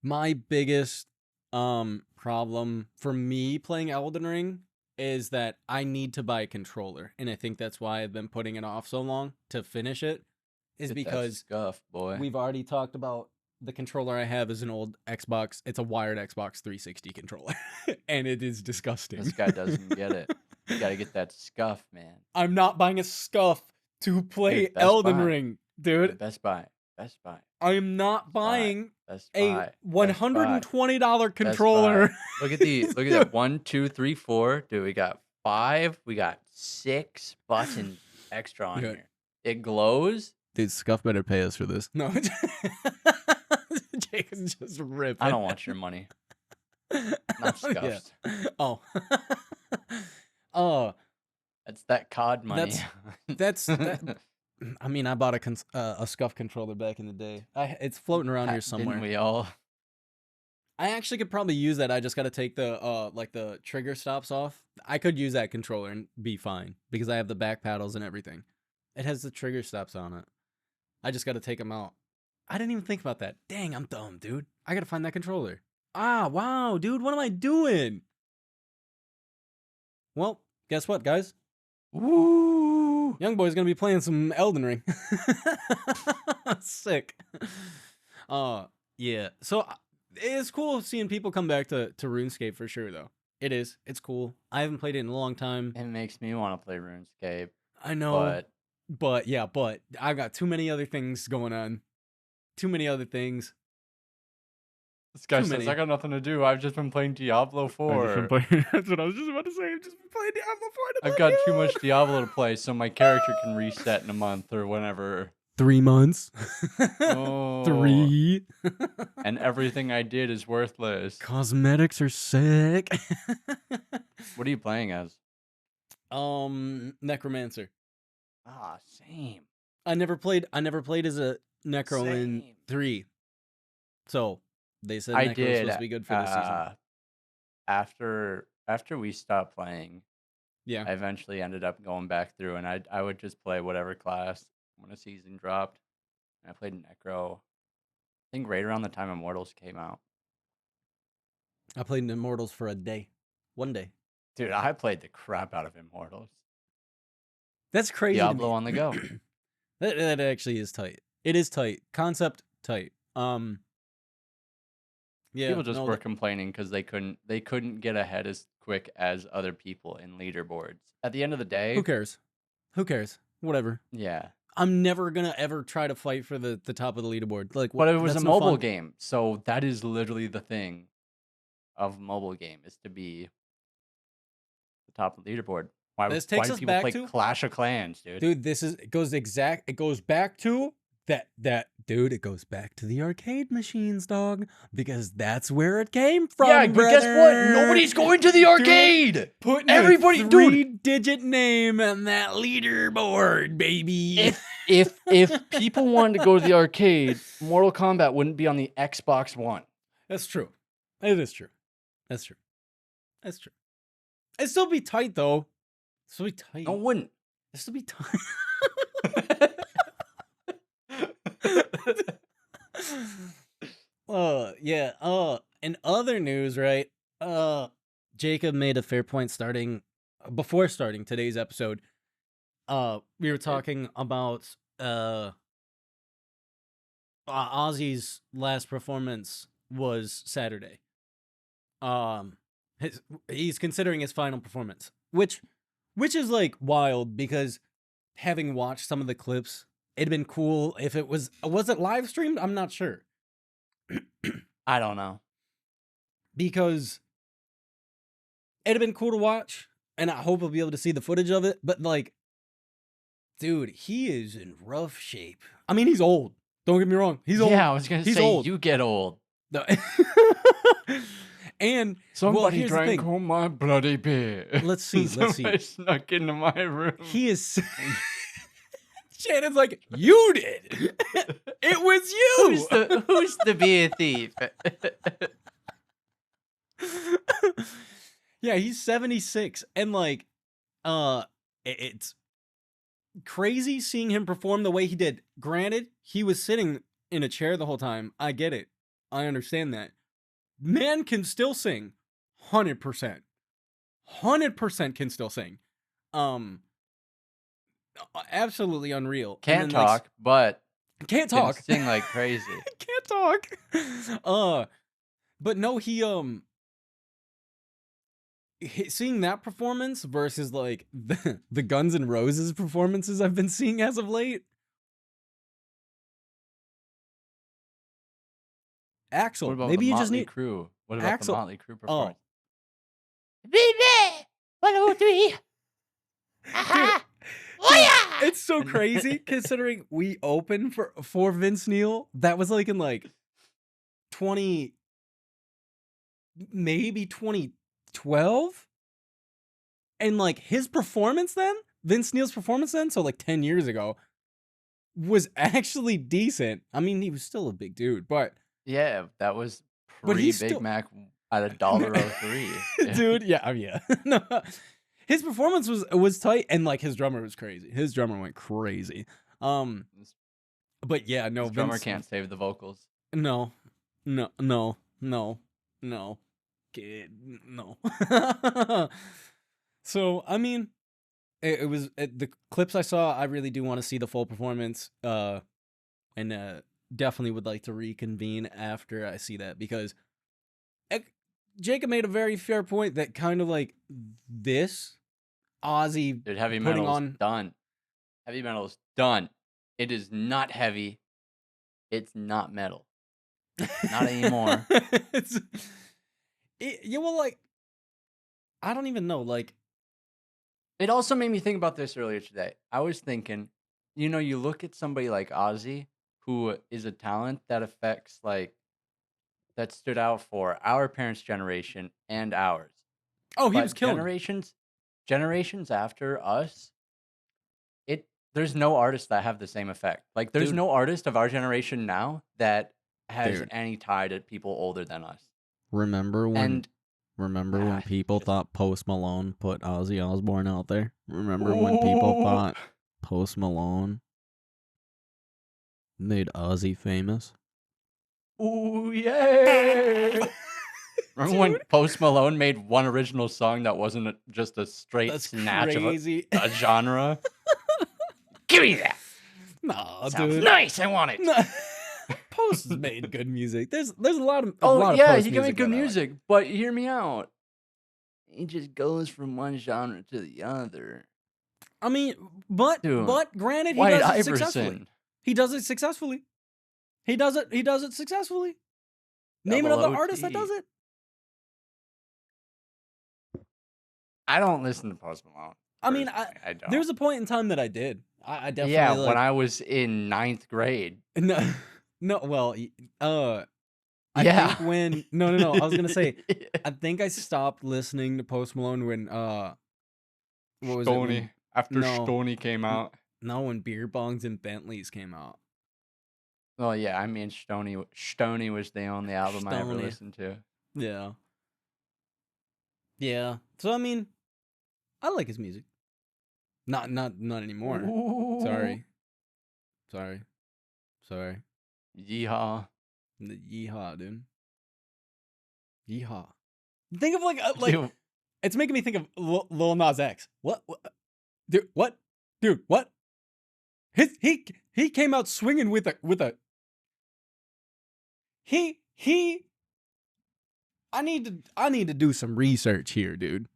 my biggest problem for me playing Elden Ring is that I need to buy a controller, and I think that's why I've been putting it off so long to finish it. Is Get that because scuff, boy. we've already talked about the controller I have is an old Xbox. It's a wired Xbox 360 controller, and it is disgusting. This guy doesn't get it. You gotta get that scuff, man. I'm not buying a scuff to play Dude, Best Elden Buy. Ring, dude. Best Buy. Best Buy. I am not buying Best a Buy. $120 Best controller. Buy. Look at these. Look at that. 1, 2, 3, 4. Dude, we got 5. We got 6 buttons extra on here. It glows. Dude, Scuff better pay us for this. No. Jacob's just ripping. I don't want your money. Not Scuff's. Yeah. Oh. Oh. That's that COD money. That, I mean, I bought a Scuff controller back in the day. It's floating around here somewhere. Didn't we all? I actually could probably use that. I just got to take the like the trigger stops off. I could use that controller and be fine because I have the back paddles and everything. It has the trigger stops on it. I just got to take them out. I didn't even think about that. Dang, I'm dumb, dude. I got to find that controller. Ah, wow, dude. What am I doing? Well, guess what, guys? Woo! Young boy's gonna be playing some Elden Ring. Sick. Yeah. So it's cool seeing people come back to RuneScape for sure, though. It is. It's cool. I haven't played it in a long time. It makes me want to play RuneScape. I know. But I've got too many other things going on. Too many other things. This guy says, I got nothing to do. I've just been playing Diablo 4. That's what I was just about to say. I've just been playing Diablo 4. I've got too much Diablo to play, so my character can reset in a month or whenever. 3 months. Oh. 3. And everything I did is worthless. Cosmetics are sick. What are you playing as? Necromancer. Ah, same. I never played as a Necro in 3. So they said I Necro was did supposed to be good for this season. After we stopped playing, Yeah. I eventually ended up going back through, and I would just play whatever class when a season dropped. And I played Necro. I think right around the time Immortals came out. I played Immortals for a day. 1 day. Dude, I played the crap out of Immortals. That's crazy. Diablo on the go. That actually is tight. It is tight. Concept tight. Yeah. People just were complaining because they couldn't get ahead as quick as other people in leaderboards. At the end of the day, who cares? Whatever. Yeah. I'm never gonna ever try to fight for the top of the leaderboard. Like, but it was a mobile game, so that is literally the thing of a mobile game is to be the top of the leaderboard. Why do people play Clash of Clans, dude? Dude, it goes back to that dude, it goes back to the arcade machines, dog, because that's where it came from. Yeah, but guess what? Nobody's going to the arcade. Dude, putting everybody 3-digit name on that leaderboard, baby. If people wanted to go to the arcade, Mortal Kombat wouldn't be on the Xbox One. That's true. It is true. That's true. It'd still be tight though. No, it wouldn't. It'd still be tight. Yeah. In other news, right? Jacob made a fair point before starting today's episode. We were talking about Ozzy's last performance was Saturday. He's considering his final performance, which is like wild because having watched some of the clips, it'd been cool if it was it live streamed? I'm not sure. I don't know. Because it'd have been cool to watch, and I hope I'll be able to see the footage of it, but like, dude, he is in rough shape. I mean, he's old. Don't get me wrong. He's old. Yeah, I was going to say, old. You get old. No. And somebody drank all my bloody beer. Let's see. Somebody snuck into my room. He is Shannon's like, you did. It was you. Who's to be a thief? Yeah, he's 76, and like, it's crazy seeing him perform the way he did. Granted, he was sitting in a chair the whole time. I get it. I understand that. Man can still sing. 100%. 100% can still sing. Absolutely unreal. Can't talk, but can't can talk. sing like crazy. Can't talk. But no, seeing that performance versus like the Guns N' Roses performances I've been seeing as of late. Axel, What about maybe the you just Motley need Crue? What about Axel. the Motley Crue performance? Baby, 1, 2, 3. Dude, it's so crazy considering we opened for Vince Neil. That was like in like 2012, and like his performance then, Vince Neil's performance then, so like 10 years ago, was actually decent. I mean, he was still a big dude, but yeah, that was but he's Big still Mac at $1.03. Yeah. Dude. Yeah, yeah. No, his performance was tight, and like his drummer was crazy. His drummer went crazy. But yeah, no, His drummer can't save the vocals. No, no. Kid, no. So I mean, it was the clips I saw. I really do want to see the full performance. And definitely would like to reconvene after I see that, because Jacob made a very fair point that kind of like this Ozzy, dude, heavy metal's done. Heavy metal's done. It is not heavy. It's not metal. Not anymore. Yeah, well, like, I don't even know. Like, it also made me think about this earlier today. I was thinking, you look at somebody like Ozzy, who is a talent that affects, like, that stood out for our parents' generation and ours. Oh, he was killing generations after us, there's no artists that have the same effect. Like, there's no artist of our generation now that has any tie to people older than us. Remember when people thought Post Malone put Ozzy Osbourne out there? Remember when people thought Post Malone made Ozzy famous? Ooh, yeah. Remember when Post Malone made one original song that wasn't just a straight snatch of a genre? Give me that. Nah, sounds dude. Nice. I want it. Post has made good music. There's a lot of he can make good music, but hear me out. He just goes from one genre to the other. I mean, but granted, he does it successfully. He does it successfully. He does it successfully. Name another artist that does it. I don't listen to Post Malone. I mean, I don't. There was a point in time that I did. I definitely. Yeah, when I was in 9th grade. No. Well, I think when no. I was gonna say, I think I stopped listening to Post Malone when what was Stoney. it? After Stoney came out. No, when Beer Bongs and Bentleys came out. Well, yeah, I mean, Stoney was the only album I ever listened to. Yeah. Yeah. So I mean, I like his music. Not anymore. Ooh. Sorry. Yeehaw. Yeehaw, dude. Yeehaw. Think of like dude. It's making me think of Lil Nas X. What? Dude, what? Dude, what? He came out swinging with a. I need to do some research here, dude.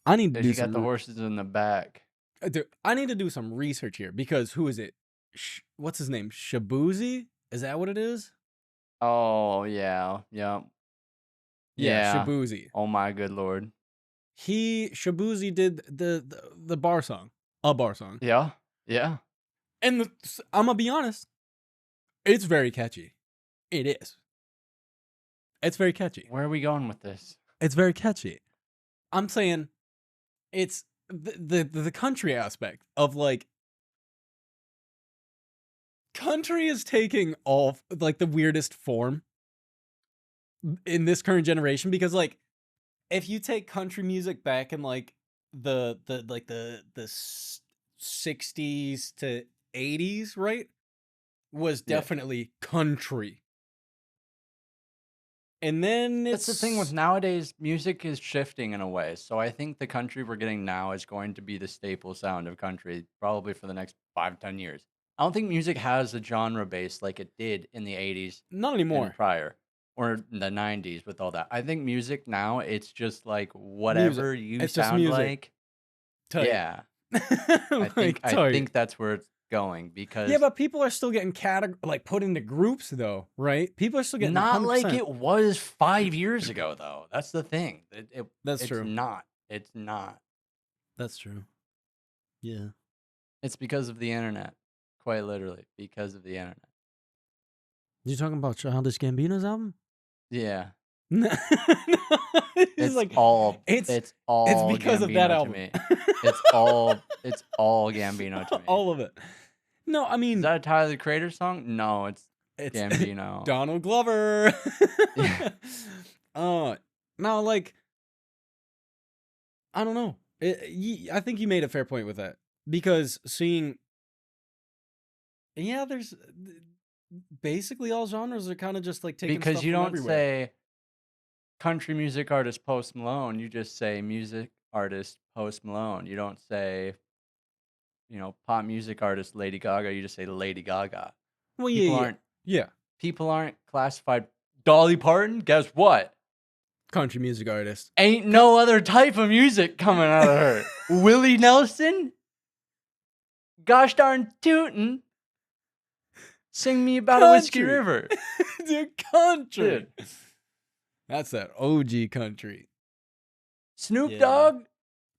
I need to do some. You got the horses in the back. Dude, I need to do some research here, because who is it? What's his name? Shabuzi? Is that what it is? Oh, yeah. Yeah, Shabuzi. Oh my good lord. Shabuzi did the bar song. A bar song. Yeah. And I'm gonna be honest, it's very catchy. It is. It's very catchy. Where are we going with this? It's very catchy. I'm saying it's the country aspect of like country is taking all like the weirdest form in this current generation because like if you take country music back in like the 60s to 80s, right? Was Yeah. definitely country. And then That's the thing with it's nowadays, music is shifting in a way. So I think the country we're getting now is going to be the staple sound of country probably for the next 5, 10 years. I don't think music has a genre base like it did in the 80s not and anymore. prior or the 90s with all that. I think music now, it's just like Music. whatever you It's just sound music. like. Type. Yeah. Like I type. think that's where it's going Yeah, because but people are still getting like put into groups though, right? People are still getting not like 100%. it was 5 years ago though. That's the thing. That's It's true. not. It's not. That's true. Yeah. It's because of the internet. Quite literally, because of the internet. You talking about Childish Gambino's album? Yeah. No, it's It's like all it's it's all because of that Gambino to album. me. It's all Gambino to me. All of it. No, I Is mean that a Tyler the Creator song? No, it's it's Gambino. Donald Glover. Yeah. Now like I don't know. I think you made a fair point with that because seeing, yeah, there's basically all genres are kind of just like taking Because stuff you from don't everywhere. say country music artist Post Malone, you just say music artist Post Malone. You don't say, pop music artist Lady Gaga, you just say Lady Gaga. Well, People yeah, aren't yeah. people aren't classified. Dolly Parton, guess what? Country music artist. Ain't no other type of music coming out of her. Willie Nelson, gosh darn tootin', sing me about a whiskey Country. river. Dude, country. Dude. That's that OG country. Snoop Yeah, Dogg,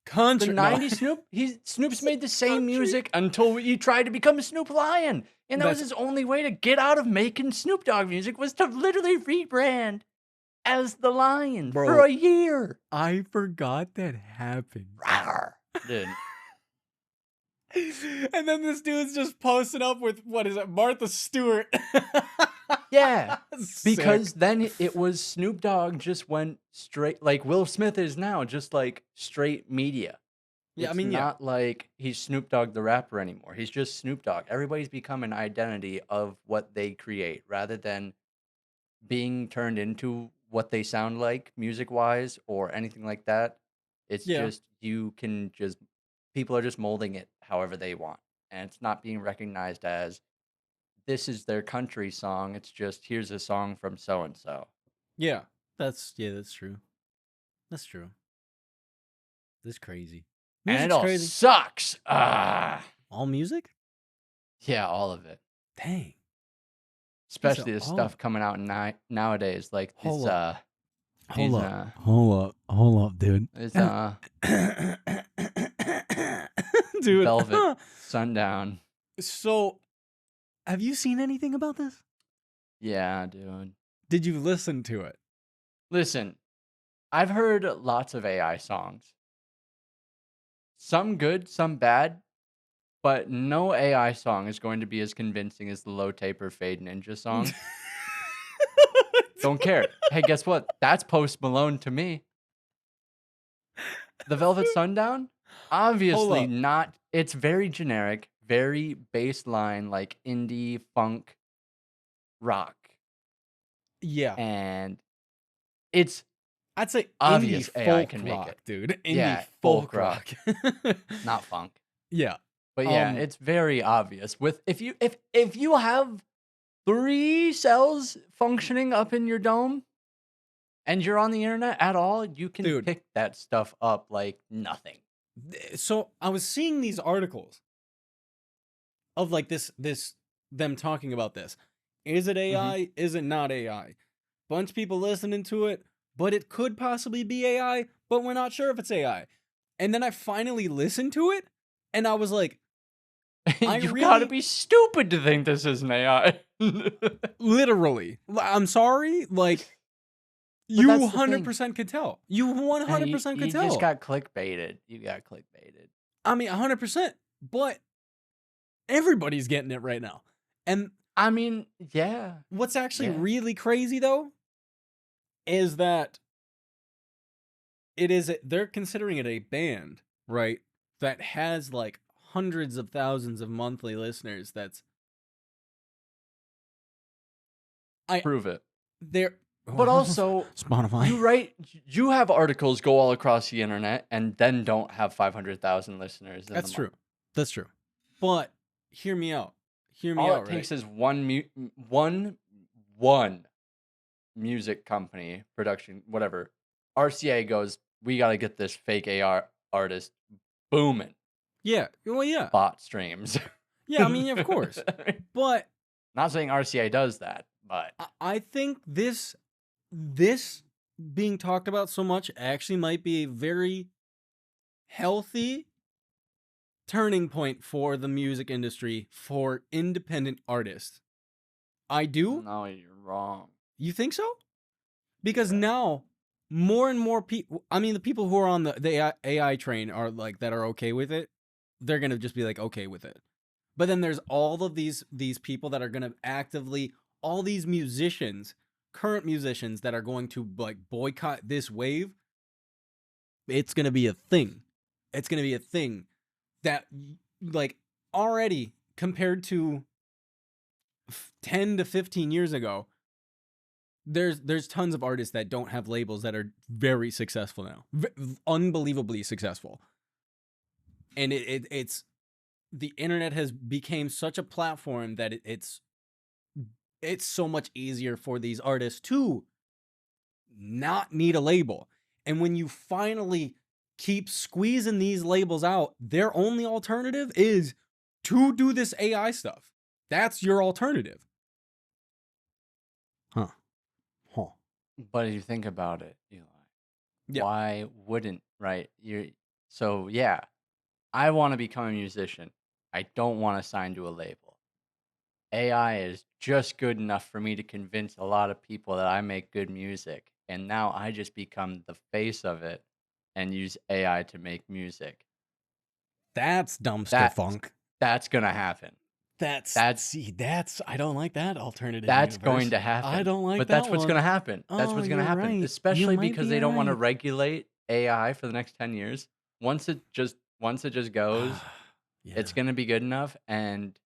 country. the No. 90s Snoop's made the same Country. music until he tried to become a Snoop Lion. And that was That's- his only way to get out of making Snoop Dogg music was to literally rebrand as the Lion Bro. for a year. I forgot that happened. Rawr. Dude. And then this dude's just posting up with, what is it, Martha Stewart. Yeah. Because Sick. then it was Snoop Dogg just went straight, like Will Smith is now, just like straight media. Yeah, I It's mean, yeah. not like he's Snoop Dogg the rapper anymore. He's just Snoop Dogg. Everybody's become an identity of what they create rather than being turned into what they sound like music-wise or anything like that. It's Yeah. just people are just molding it however they want. And it's not being recognized as this is their country song. It's just here's a song from so and so. Yeah. That's true. That's true. That's crazy. And it Music's all crazy. sucks. Ah. All music? Yeah, all of it. Dang. Especially the all stuff coming out nowadays, like this. Hold up. these, Hold up, dude. This Dude. Velvet Sundown. So, have you seen anything about this? Yeah, dude. Did you listen to it? Listen, I've heard lots of AI songs. Some good, some bad, but no AI song is going to be as convincing as the Low Taper Fade Ninja song. Don't care. Hey, guess what? That's Post Malone to me. The Velvet Sundown? Obviously not. It's very generic, very baseline, like indie funk rock. Yeah. And it's I'd say obvious indie AI folk can rock, make it. dude. Indie Yeah, folk folk rock. Not funk. Yeah. But yeah, it's very obvious. With if you have 3 cells functioning up in your dome and you're on the internet at all, you can pick that stuff up like nothing. So I was seeing these articles of like them talking about this. Is it AI? Is it not AI? Bunch of people listening to it, but it could possibly be AI, but we're not sure if it's AI. And then I finally listened to it, and I was like, you gotta be stupid to think this is an AI. Literally. I'm sorry, like, you 100% could tell. You 100% could tell. You just got clickbaited. You got clickbaited. I mean, 100%, but everybody's getting it right now. And I mean, yeah. what's actually Yeah. really crazy though is that they're considering it a band, right? That has like hundreds of thousands of monthly listeners. I Prove it. they're But also, Spotify. you have articles go all across the internet and then don't have 500,000 listeners in That's the true. month. That's true. But hear me out. Hear me All out, it right? takes is one music company, production, whatever. RCA goes, we got to get this fake AR artist booming. Yeah. Well, yeah. Bot streams. Yeah, I mean, of course. But not saying RCA does that, but I think this being talked about so much actually might be a very healthy turning point for the music industry for independent artists. I do. no, you're wrong. You think so? Because Yeah. now more and more people, I mean, the people who are on the AI train are like, that are okay with it. They're going to just be like, okay with it. But then there's all of these people that are going to actively, all these musicians, current musicians that are going to like boycott this wave. It's going to be a thing. It's going to be a thing that like already compared to 10 to 15 years ago, there's tons of artists that don't have labels that are very successful now. Unbelievably successful. And it's the internet has become such a platform that it's so much easier for these artists to not need a label. And when you finally keep squeezing these labels out, their only alternative is to do this AI stuff. That's your alternative. Huh. But if you think about it, Eli, Yeah. why wouldn't, right? So yeah, I want to become a musician. I don't want to sign to a label. AI is just good enough for me to convince a lot of people that I make good music. And now I just become the face of it and use AI to make music. That's dumpster That funk. That's gonna happen. That's I don't like that alternative. That's universe. going to happen. I don't like But that. that's what's gonna happen. That's what's gonna you're happen. right. You Especially might because be they don't want to right. regulate AI for the next 10 years. Once it just goes, it's gonna be good enough. And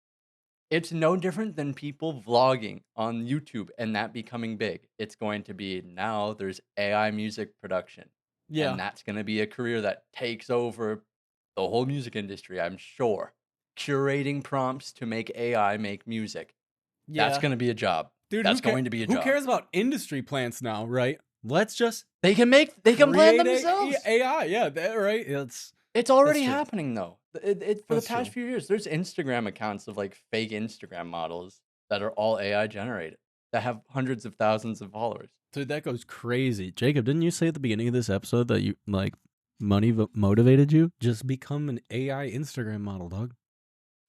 it's no different than people vlogging on YouTube and that becoming big. It's going to be now there's AI music production. Yeah. And that's gonna be a career that takes over the whole music industry, I'm sure. Curating prompts to make AI make music. That's Yeah. gonna be a job. Dude, That's going to be a who job. cares about industry plants now, right? Let's just They can plan create themselves. AI. Yeah, right. It's already true. happening though. For the That's past true. few years, there's Instagram accounts of like fake Instagram models that are all AI generated that have hundreds of thousands of followers. Dude, that goes crazy. Jacob, didn't you say at the beginning of this episode that you like money motivated you? Just become an AI Instagram model, dog.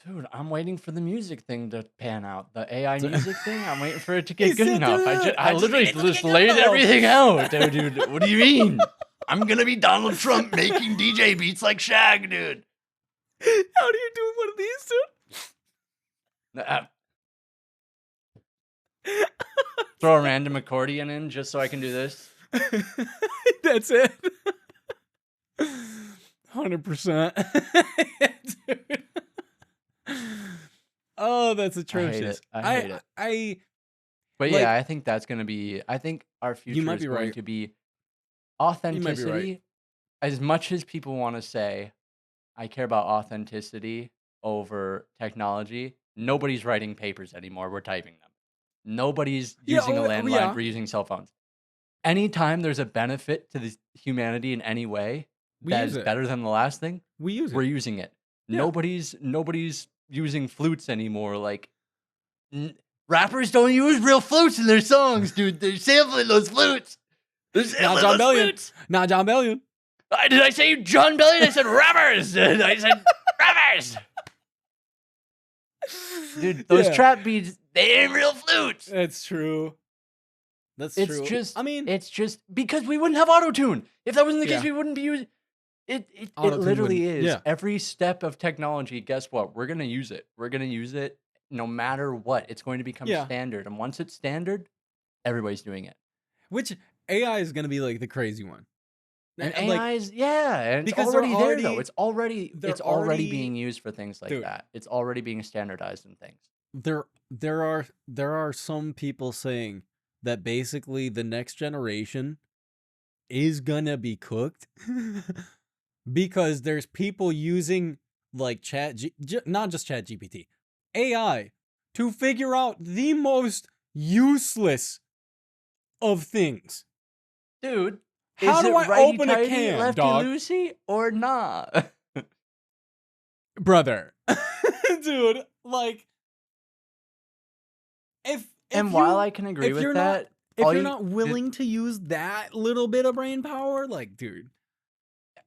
Dude, I'm waiting for the music thing to pan out. The AI music thing, I'm waiting for it to He get good said, enough. dude, I literally need it to just get good laid enough. everything out, dude. What do you mean? I'm gonna be Donald Trump making DJ beats like Shag, dude. How do you do one of these, dude? Throw a random accordion in just so I can do this. That's it. 100%. Dude. Oh, that's atrocious. I hate it. But like, yeah, I think that's gonna be. I think our future is going to be authenticity. You might be right. As much as people want to say, I care about authenticity over technology. Nobody's writing papers anymore. We're typing them. Nobody's using a landline. We're using cell phones. Anytime there's a benefit to the humanity in any way that is better than the last thing, we're using it. Yeah. Nobody's using flutes anymore. Like rappers don't use real flutes in their songs, dude. They're sampling those flutes. Not John Bellion. Not John Bellion. Did I say John Bellion? I said rappers. I said rappers. Dude, those trap beats, they ain't real flutes. That's true. That's true. It's just because we wouldn't have auto-tune. If that wasn't the case, we wouldn't be using it. It literally is. Yeah. Every step of technology, guess what? We're gonna use it. We're gonna use it no matter what, it's going to become Yeah. standard. And once it's standard, everybody's doing it. Which AI is gonna be like the crazy one. And Like, AI is, yeah, and it's because they're already there though. already It's already they're being already used for things like dude, that. It's already being standardized in things. there are some people saying that basically the next generation is gonna be cooked because there's people using like not just chat GPT, AI to figure out the most useless of things. Dude, How is do it I righty open a tighty, can, lefty dog? loosey, or not? Brother. Dude, like if And while I can agree if with you're not that, if you're not willing to use that little bit of brain power, like, dude,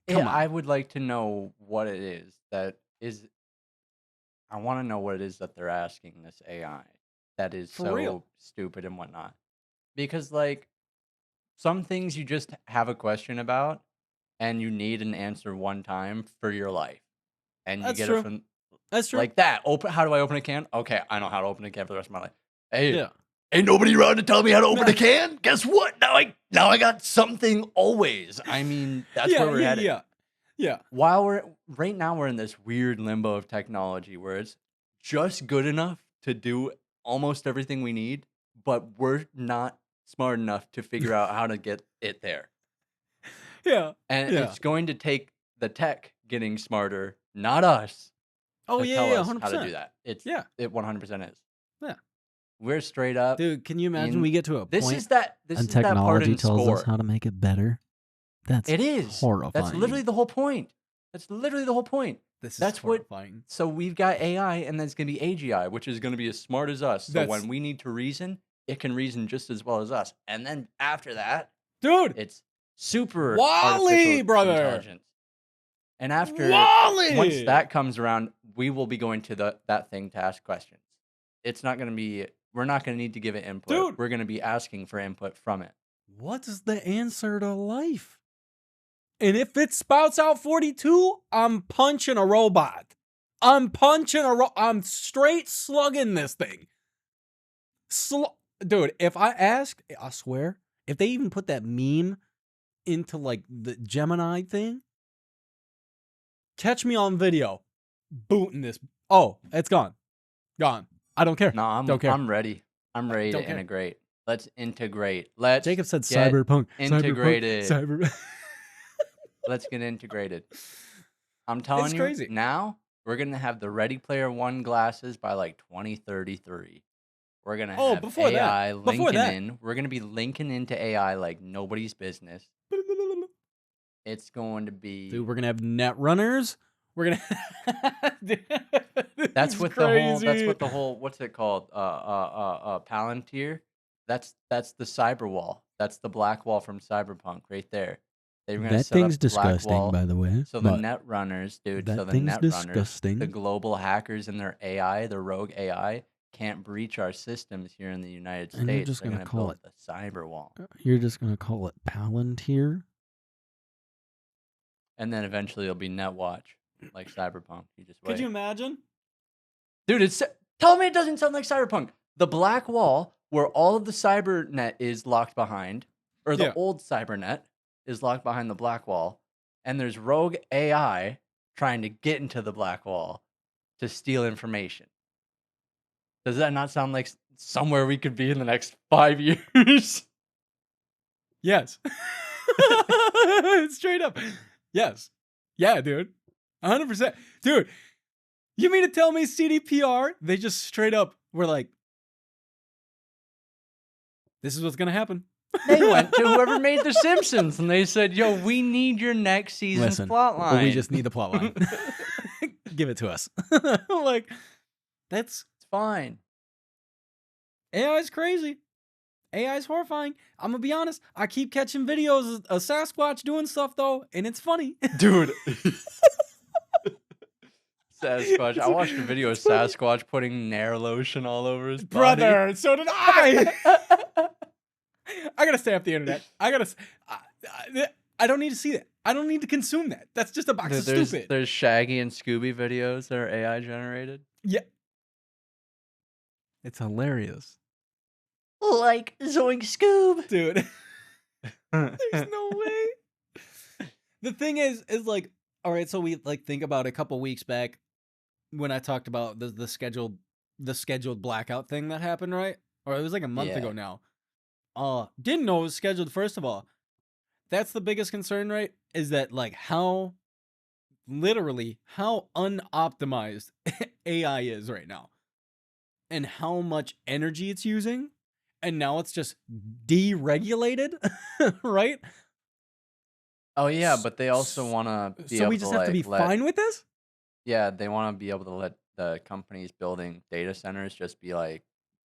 come I on. would like to know what it is that is. I want to know what it is that they're asking this AI that is For real. so stupid and whatnot. Because like some things you just have a question about and you need an answer one time for your life. And you That's get it true. from That's true. like that. How do I open a can? Okay, I know how to open a can for the rest of my life. Hey, Yeah. ain't nobody around to tell me how to open a can? Guess what? Now I got something always. I mean, that's where we're headed. Yeah. While right now we're in this weird limbo of technology where it's just good enough to do almost everything we need, but we're not smart enough to figure out how to get it there. Yeah. And Yeah. it's going to take the tech getting smarter, not us, Oh to yeah, tell yeah, us how to 100%. do that. Yeah. It 100% is. Yeah. We're straight up. Dude, can you imagine in we get to a this point is that and part technology in tells us sport. how to make it better? That's It is. horrifying. That's literally the whole point. That's horrifying. So we've got AI, and that's going to be AGI, which is going to be as smart as us. So when we need to reason, it can reason just as well as us. And then after that, dude, it's super Wally, artificial brother. intelligence. And after once that comes around, we will be going to that thing to ask questions. It's not going to be. We're not going to need to give it input. Dude. We're going to be asking for input from it. What's the answer to life? And if it spouts out 42, I'm punching a robot. I'm straight slugging this thing. Dude, if I ask, I swear, if they even put that meme into like the Gemini thing, catch me on video booting this. Oh, it's gone. Gone. I don't care. No, don't care. I'm ready. I'm ready to integrate. Let's integrate. Let's Jacob said get cyberpunk. integrated. Cyberpunk. Let's get integrated. I'm telling you, crazy. Now we're gonna have the Ready Player One glasses by like 2033. We're gonna have before AI that. linking Before that. in. We're gonna be linking into AI like nobody's business. It's going to be. Dude, we're gonna have net runners. We're gonna. That's what the whole. What's it called? Palantir. That's the cyber wall. That's the black wall from Cyberpunk right there. They were gonna That set thing's up the black disgusting, wall. by the way. So the net runners, dude. That So the thing's net runners, disgusting. the global hackers and their AI, their rogue AI, can't breach our systems here in the United States. And you're just They're gonna gonna call build it a cyber wall. You're just gonna call it Palantir. And then eventually it'll be Netwatch, like Cyberpunk. You just wait. Could you imagine? Dude, tell me it doesn't sound like Cyberpunk. The black wall where all of the cybernet is locked behind, or the old cybernet is locked behind the black wall, and there's rogue AI trying to get into the black wall to steal information. Does that not sound like somewhere we could be in the next 5 years? Yes. Straight up. Yes. Yeah, dude. 100%. Dude, you mean to tell me CDPR, they just straight up were like, this is what's going to happen. They went to whoever made The Simpsons and they said, yo, we need your next season's plot line. Well, we just need the plot line. Give it to us. Like, it's fine. AI's crazy. AI's horrifying. I'm going to be honest. I keep catching videos of Sasquatch doing stuff, though, and it's funny. Dude. Sasquatch. I watched a video of Sasquatch putting Nair lotion all over his body. Brother, so did I. I gotta stay off the internet. I don't need to see that. I don't need to consume that. That's just a box of stupid. There's Shaggy and Scooby videos that are AI generated. Yeah. It's hilarious. Like Zoink Scoob. Dude. There's no way. The thing is like, all right, so we like think about a couple weeks back when I talked about the scheduled blackout thing that happened, right? Or it was like a month ago Yeah. now. Didn't know it was scheduled, first of all. That's the biggest concern, right? Is that like how unoptimized AI is right now and how much energy it's using. And now it's just deregulated, right? Oh yeah, but they also want to be So we able to just have to be like let. fine with this? Yeah, they want to be able to let the companies building data centers just be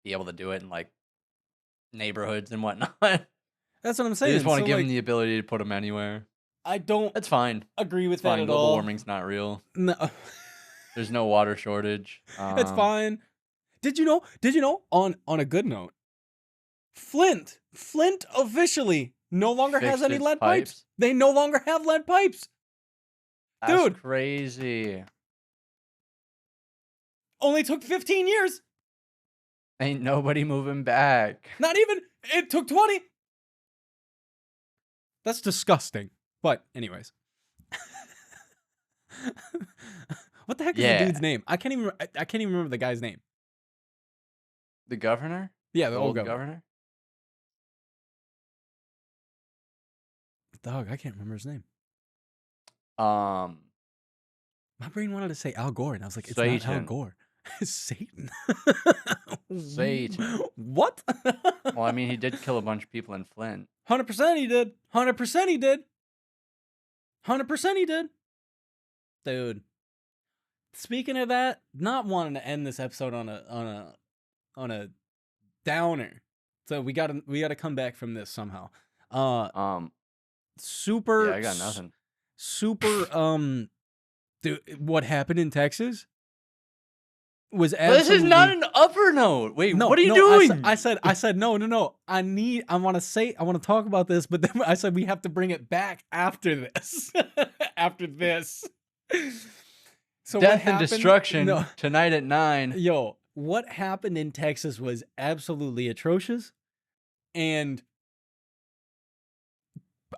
able to do it in like neighborhoods and whatnot. That's what I'm They just saying. want to So give them like, the ability to put them anywhere. I don't That's fine. agree with It's that fine. at Global all. warming's not real. No. There's no water shortage. It's fine. Did you know on a good note, Flint officially no longer has Fixed any its lead pipes. pipes. They no longer have lead pipes. That's Dude, crazy. only took 15 years. Ain't nobody moving back. Not even. It took 20. That's disgusting. But anyways. What the heck is the Yeah. dude's name? I can't even remember the guy's name. The governor? Yeah, the The old old governor. governor? Dog, I can't remember his name. Um, My brain wanted to say Al Gore, and I was like, it's not Al Satan. Gore. It's Satan. Satan. What? Well, I mean, he did kill a bunch of people in Flint. 100% he did. 100% he did. 100% he did. Dude. Speaking of that, not wanting to end this episode on a downer. So we gotta come back from this somehow. Super Yeah, I got nothing. Super dude, what happened in Texas was But this is not absolutely an upper note. Wait, no, what are you no, doing? I said no. I want to talk about this, but then I said we have to bring it back after this. After this. So Death and destruction tonight at 9. Yo, what happened in Texas was absolutely atrocious, and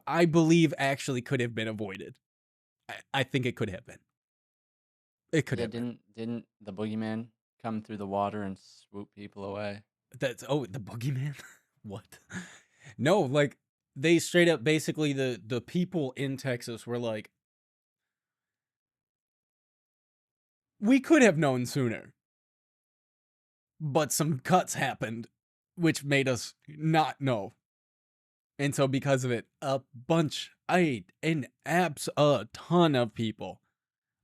I believe actually could have been avoided. I think it could have been. It could have been. Didn't the boogeyman come through the water and swoop people away? The boogeyman? What? No, like they straight up basically the people in Texas were like, we could have known sooner. But some cuts happened, which made us not know. And so because of it, a ton of people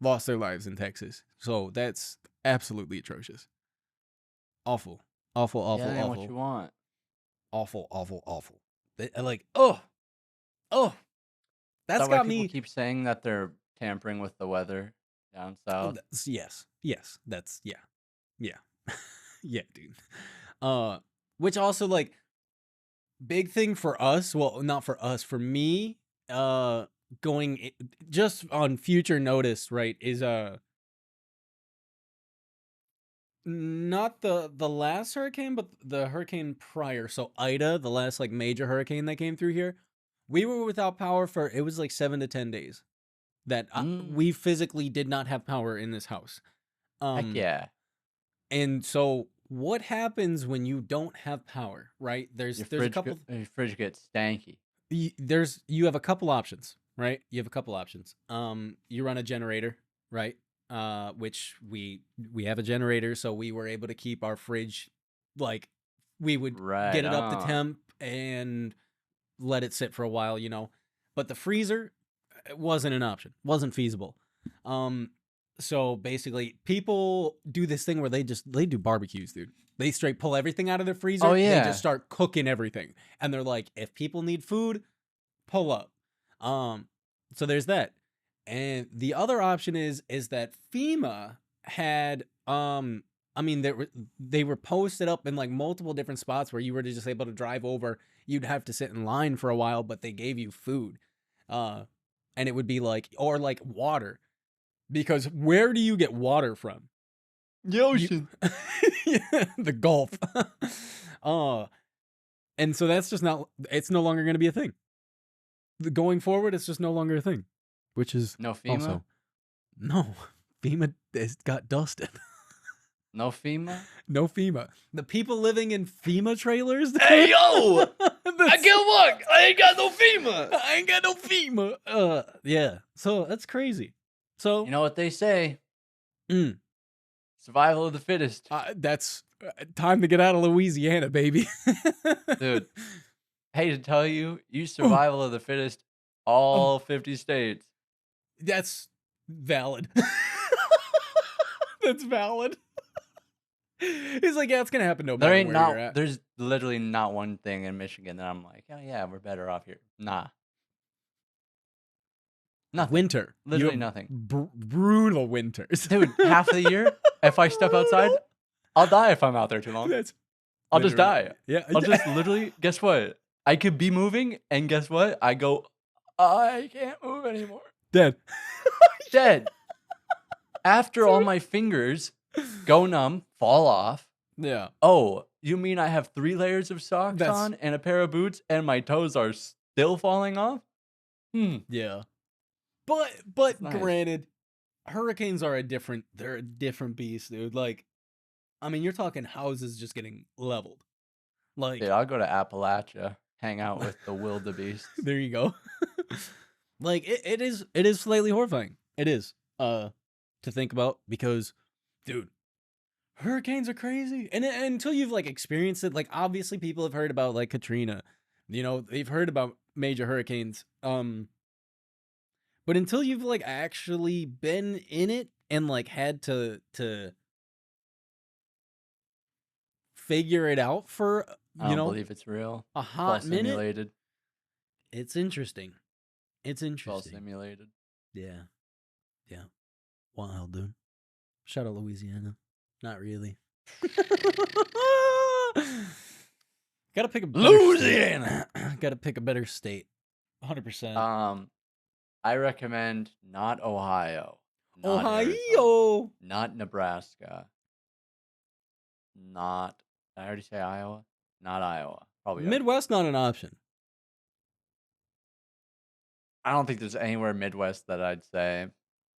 lost their lives in Texas. So that's absolutely atrocious. Awful. Awful. Yeah, that ain't what you want. Awful. Like, that's That why got people me. keep saying that they're tampering with the weather down south. Yes. That's yeah. Yeah, dude. Which also like big thing for us. Well, not for us. For me, going just on future notice, right? Is not the last hurricane, but the hurricane prior. So Ida, the last like major hurricane that came through here, we were without power for it was like 7 to 10 days. That we physically did not have power in this house. Heck yeah. And so what happens when you don't have power, right? There's a couple your fridge gets stanky. you have a couple options, right? You have a couple options. You run a generator, right? Which we have a generator, so we were able to keep our fridge like we would get it up to temp and let it sit for a while, you know. But the freezer wasn't an option. Wasn't feasible. So basically people do this thing where they do barbecues, dude. They straight pull everything out of their freezer. Oh, yeah. They just start cooking everything. And they're like, if people need food, pull up. So there's that. And the other option is that FEMA had I mean they were posted up in like multiple different spots where you were just able to drive over. You'd have to sit in line for a while, but they gave you food. And it would be like or like water. Because where do you get water from? The ocean. Yeah, the Gulf. And so that's just not. It's no longer going to be a thing. Going forward, it's just no longer a thing, which is No FEMA. Also, no, FEMA got dusted. No FEMA. No FEMA. The people living in FEMA trailers. Hey yo! I can't walk. I ain't got no FEMA. I ain't got no FEMA. Yeah. So that's crazy. So you know what they say? Survival of the fittest. That's time to get out of Louisiana, baby. Dude, hate to tell you, survival of the fittest. All 50 states. That's valid. That's valid. He's like, yeah, it's gonna happen no matter where you're at. There's literally not one thing in Michigan that I'm like, oh yeah, we're better off here. Nah. Nothing. Winter. Literally nothing. Brutal winters. Dude, half of the year, if I step outside, I'll die if I'm out there too long. I'll just die. Yeah. I'll just literally, guess what? I could be moving, and guess what? I go, I can't move anymore. Dead. Dead. After all my fingers go numb, fall off. Yeah. Oh, you mean I have 3 layers of socks on and a pair of boots and my toes are still falling off? Yeah. But nice. Granted, hurricanes are they're a different beast, dude. Like, I mean, you're talking houses just getting leveled. Like, dude, I'll go to Appalachia, hang out with the wildebeests. There you go. Like, it is slightly horrifying. It is. To think about, because, dude, hurricanes are crazy. And until you've like experienced it, like obviously people have heard about like Katrina, you know, they've heard about major hurricanes. But until you've like actually been in it and like had to figure it out for, I don't believe it's real. A hot minute. Simulated. It's interesting. It's all simulated. Yeah. Yeah. Wild, dude. Shout out Louisiana. Not really. Gotta pick a better Louisiana. Gotta pick a better state. 100%. I recommend not Ohio. Not Ohio. Arizona, not Nebraska. Not. Did I already say Iowa? Not Iowa. Probably Midwest, not an option. I don't think there's anywhere Midwest that I'd say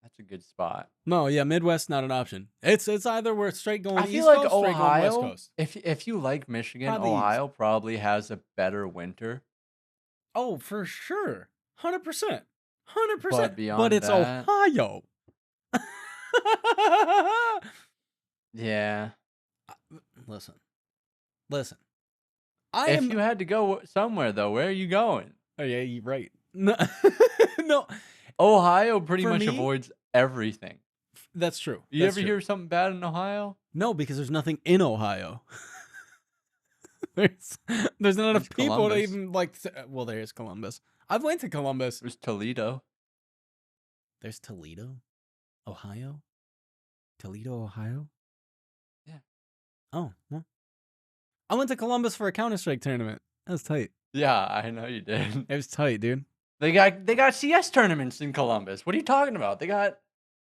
that's a good spot. No, yeah, Midwest, not an option. It's either we're straight going East Coast, Ohio, straight going West Coast. If you like Michigan, Probably Ohio East. probably has a better winter. Oh, for sure. 100%. 100%. But beyond but it's that, Ohio. Yeah. Listen. If you had to go somewhere, though, where are you going? Oh, yeah, you're right. No. No. Ohio pretty much avoids everything. That's true. You ever hear something bad in Ohio? No, because there's nothing in Ohio. there's not enough people Columbus. to even like. Well, there's Columbus. I've went to Columbus. There's Toledo. There's Toledo, Ohio. Toledo, Ohio. Yeah. Oh, well. I went to Columbus for a Counter-Strike tournament. That was tight. Yeah, I know you did. It was tight, dude. They got CS tournaments in Columbus. What are you talking about? They got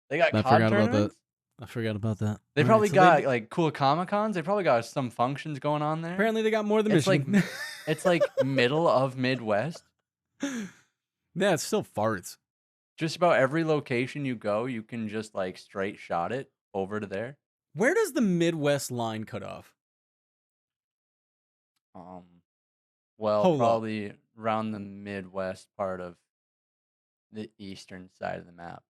COD tournaments? I forgot about that. They probably got like cool Comic-Cons. They probably got some functions going on there. Apparently they got more than Michigan. It's like middle of Midwest. Yeah, it's still farts. Just about every location you go, you can just like straight shot it over to there. Where does the Midwest line cut off? Probably around the Midwest part of the eastern side of the map.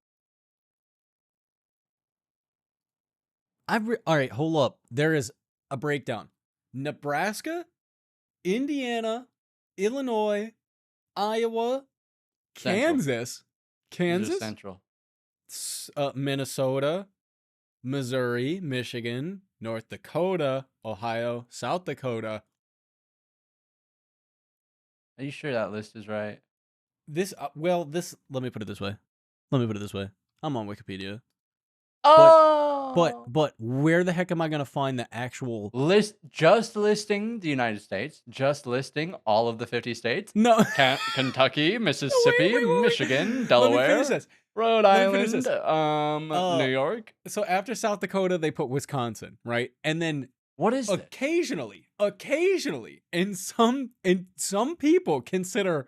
All right, hold up. There is a breakdown. Nebraska, Indiana, Illinois, Iowa, Kansas, Central, Minnesota, Missouri, Michigan, North Dakota, Ohio, South Dakota. Are you sure that list is right? Let me put it this way. I'm on Wikipedia. Oh! But where the heck am I going to find the actual list? Just listing the United States. Just listing all of the 50 states. No. Kentucky, Mississippi, Michigan, Delaware, Rhode Let me finish Island, this. New York. So after South Dakota, they put Wisconsin, right? And then What is this? occasionally, and some people consider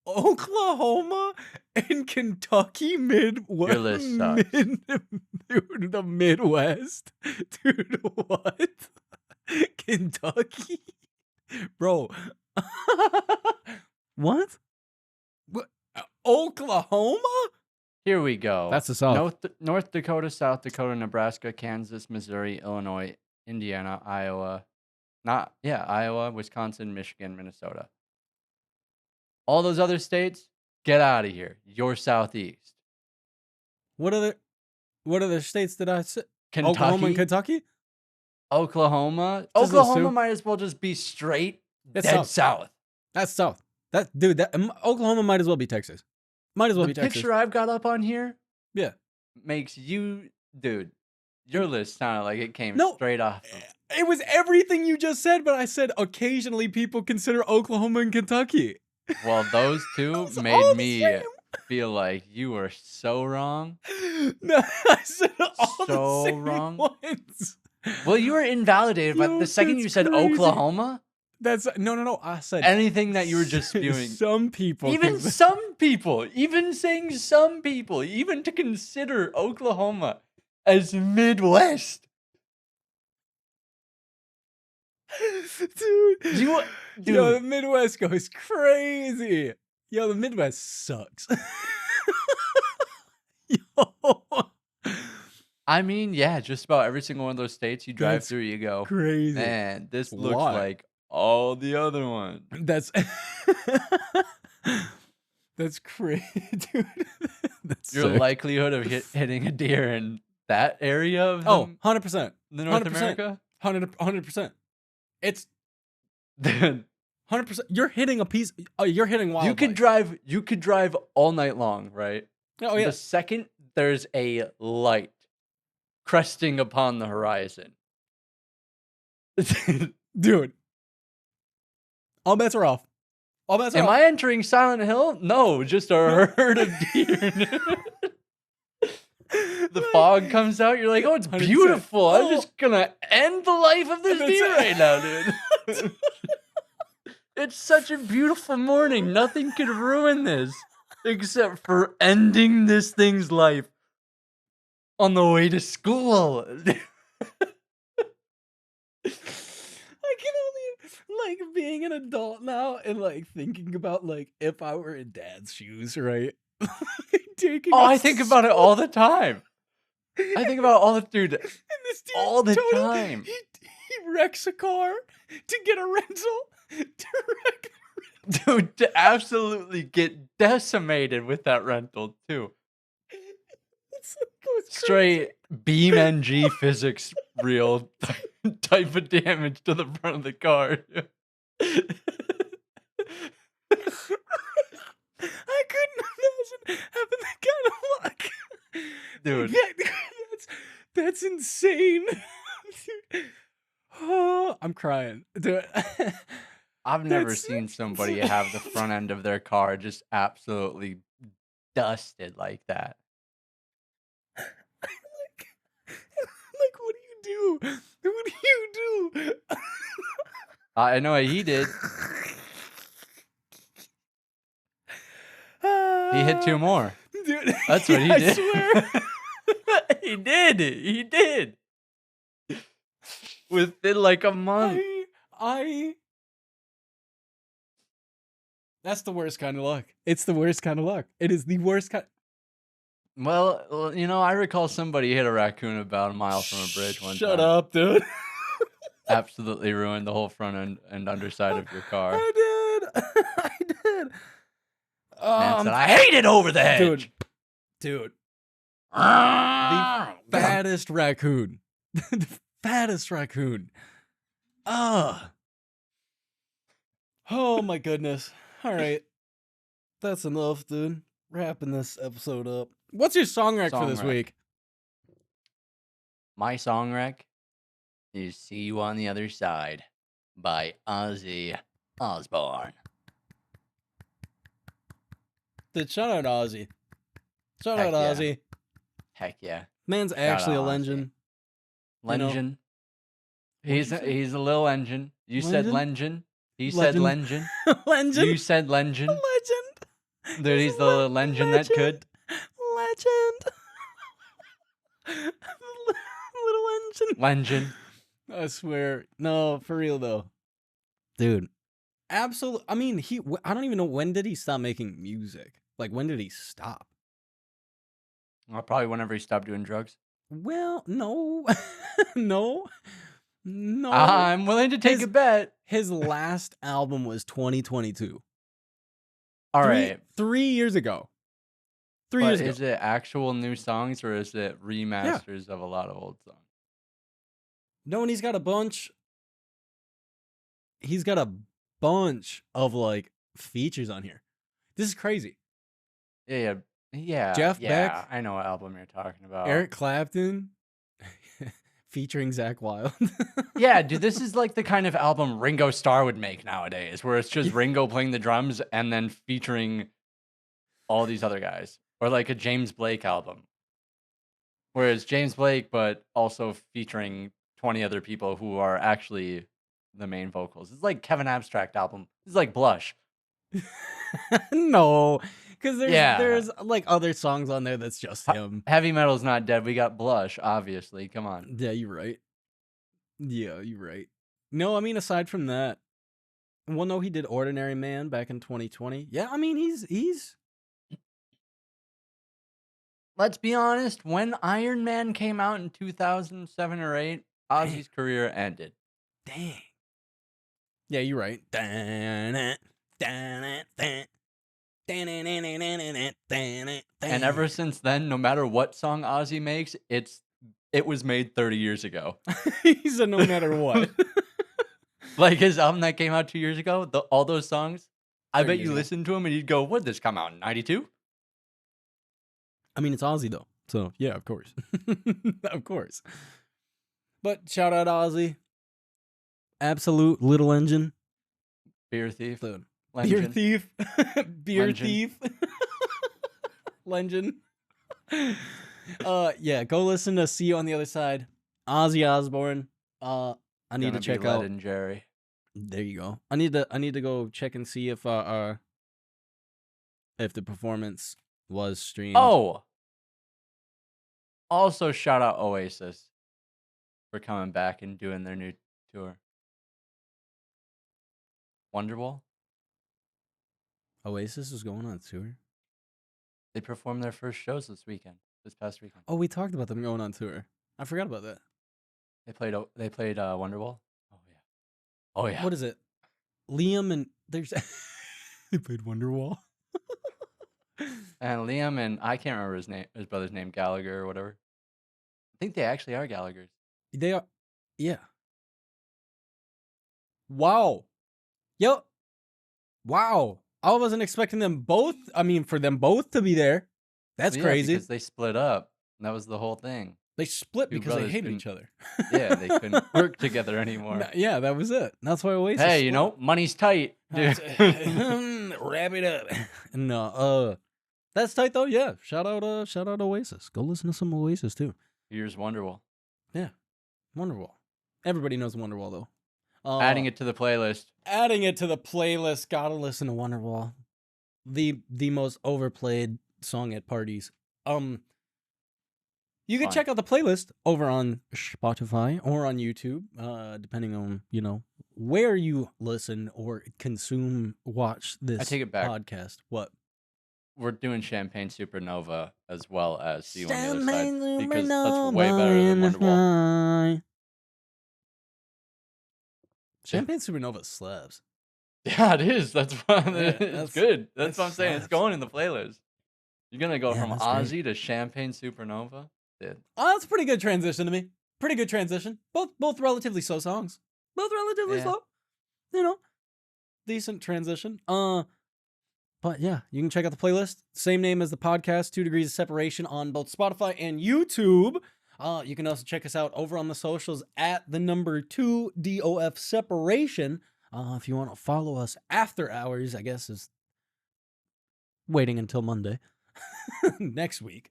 Oklahoma and Kentucky Your list sucks. dude, the Midwest. Dude, what? Kentucky? Bro. What? Oklahoma? Here we go. That's the South. North Dakota, South Dakota, Nebraska, Kansas, Missouri, Illinois, Indiana, Iowa. Iowa, Wisconsin, Michigan, Minnesota. All those other states, get out of here. You're Southeast. What other states did I say? Kentucky. Oklahoma and Kentucky? Oklahoma. Just Oklahoma those two? might as well just be straight It's dead south. That's South. Oklahoma might as well be Texas. Might as well The be Texas. picture I've got up on here, Yeah. makes you, dude. Your list sounded like it came No. straight off. It was everything you just said, but I said occasionally people consider Oklahoma and Kentucky. Well, those two It's all made the me same. feel like you were so wrong. No, I said all So the same wrong. ones. Well, you were invalidated by Yo, the second you that's said crazy. Oklahoma. That's no. I said Anything that you were just spewing. Some people, Even some people, even saying some people, even to consider Oklahoma as Midwest. dude. Dude. Yo, the Midwest goes crazy. Yo, the Midwest sucks. Yo, I mean, yeah, just about every single one of those states you drive That's through, you go, crazy. man, this looks Why? like all the other ones. That's that's crazy, dude. That's Your sick. likelihood of hitting a deer in that area of Oh, 100%. the North 100%. America? 100%. It's Then 100%. You're hitting a piece. Oh, you're hitting wildlife. you could drive all night long, right? Oh yeah. The second there's a light cresting upon the horizon. Dude. All bets are off. All bets are Am off. I entering Silent Hill? No, just a herd of deer. The fog comes out. You're like, oh, it's 100%. beautiful. I'm Oh. just gonna end the life of this That's deer it. right now, dude. It's such a beautiful morning. Nothing could ruin this except for ending this thing's life on the way to school. I can only like being an adult now and like thinking about like if I were in dad's shoes, right? Taking Oh, us I to think about it all the time. I think about all the dude And this dude all the totally- time. He wrecks a car to get a rental. To wreck. Dude, to absolutely get decimated with that rental too. It's like, goes crazy. Straight BeamNG physics real type of damage to the front of the car. I couldn't imagine having that kind of luck. Dude. That's insane. Dude. Oh, I'm crying. Dude. I've never That's seen somebody have the front end of their car just absolutely dusted like that. Like, what do you do? What do you do? I know what he did. He hit two more. Dude, That's what he I did. swear. He did. He did. Within like a month. That's the worst kind of luck. It's the worst kind of luck. It is the worst kind. Well, you know, I recall somebody hit a raccoon about a mile from a bridge one time. Shut up, dude. Absolutely ruined the whole front end and underside of your car. I did. I did. Man said, I hate it over the hedge. Dude. Ah! The fattest raccoon. The fattest raccoon. Ah. Oh my goodness. All right. That's enough, dude. Wrapping this episode up. What's your song rec for Song this rec. week? My song rec is See You on the Other Side by Ozzy Osbourne. Dude, shout out Ozzy. Shout Heck out yeah. Ozzy. Heck yeah. Man's Shout actually a out Ozzy. legend. Legend. What'd you say? He's a little engine. You said legend. He said Legend. legend. Legend. You said legend. Legend. Dude, he's the legend that could. Legend. Little engine. Legend. I swear. No, for real though. Dude. Absolutely. I mean, I don't even know, when did he stop making music? Like, when did he stop? Well, probably whenever he stopped doing drugs. Well, no. No. I'm willing to take a bet. His last album was 2022. All right. 3 years ago. 3 years ago. Is it actual new songs or is it remasters of a lot of old songs? No, and he's got a bunch. He's got a bunch of like features on here. This is crazy. Yeah. Jeff Beck. I know what album you're talking about. Eric Clapton. Featuring Zach Wilde. Yeah, dude, this is like the kind of album Ringo Starr would make nowadays, where it's just Ringo playing the drums and then featuring all these other guys. Or like a James Blake album. Where it's James Blake, but also featuring 20 other people who are actually the main vocals. It's like Kevin Abstract album. It's like Blush. No, because there's like other songs on there that's just him. Heavy metal's not dead. We got Blush, obviously. Come on. Yeah, you're right. Yeah, you're right. No, I mean, aside from that, well, no, he did Ordinary Man back in 2020. Yeah, I mean, he's. Let's be honest. When Iron Man came out in 2007 or 8, Ozzy's career ended. Dang. Yeah, you're right. And ever since then, no matter what song Ozzy makes, it was made 30 years ago. He said no matter what. Like his album that came out 2 years ago, all those songs, I bet you listen to them and you'd go, "What did this come out in 92?" I mean, it's Ozzy though, so yeah, of course, of course. But shout out Ozzy, absolute little engine, beer thief, dude. Legend. Beer thief, beer Legend. thief, legend. Yeah, go listen to "See You on the Other Side." Ozzy Osbourne. I need to check out. Jerry. There you go. I need to go check and see if the performance was streamed. Oh. Also, shout out Oasis for coming back and doing their new tour. Wonderwall. Oasis is going on tour. They performed their first shows this past weekend. Oh, we talked about them going on tour. I forgot about that. They played Wonderwall. Oh yeah. What is it? Liam and there's they played Wonderwall. And Liam and I can't remember his brother's name, Gallagher or whatever. I think they actually are Gallaghers. They are, yeah. Wow. Yep. Wow. I wasn't expecting them both. I mean, for them both to be there. That's crazy. Because they split up. And that was the whole thing. They split because they hated each other. Yeah, they couldn't work together anymore. Yeah, that was it. That's why Oasis. Hey, you know, money's tight. Dude. Wrap it up. No, that's tight though. Yeah, shout out Oasis. Go listen to some Oasis too. Here's Wonderwall. Yeah, Wonderwall. Everybody knows Wonderwall though. Adding it to the playlist. Gotta listen to Wonderwall. The most overplayed song at parties. You can check out the playlist over on Spotify or on YouTube, depending on, where you listen or watch this I take it back. podcast. What? We're doing Champagne Supernova as well as See You on the Other Side because that's way better than Wonderwall. Champagne Supernova slaps. Yeah, it is. That's why it's that's good. That's what I'm saying. slaps. It's going in the playlist. You're gonna go from that's Ozzy to Champagne Supernova. Dude. Oh, that's a pretty good transition to me. Pretty good transition. Both relatively slow songs. Both relatively slow. Decent transition. But yeah, you can check out the playlist. Same name as the podcast, 2 Degrees of Separation on both Spotify and YouTube. You can also check us out over on the socials at the number 2 DOF Separation. If you want to follow us after hours, I guess is waiting until Monday. next week.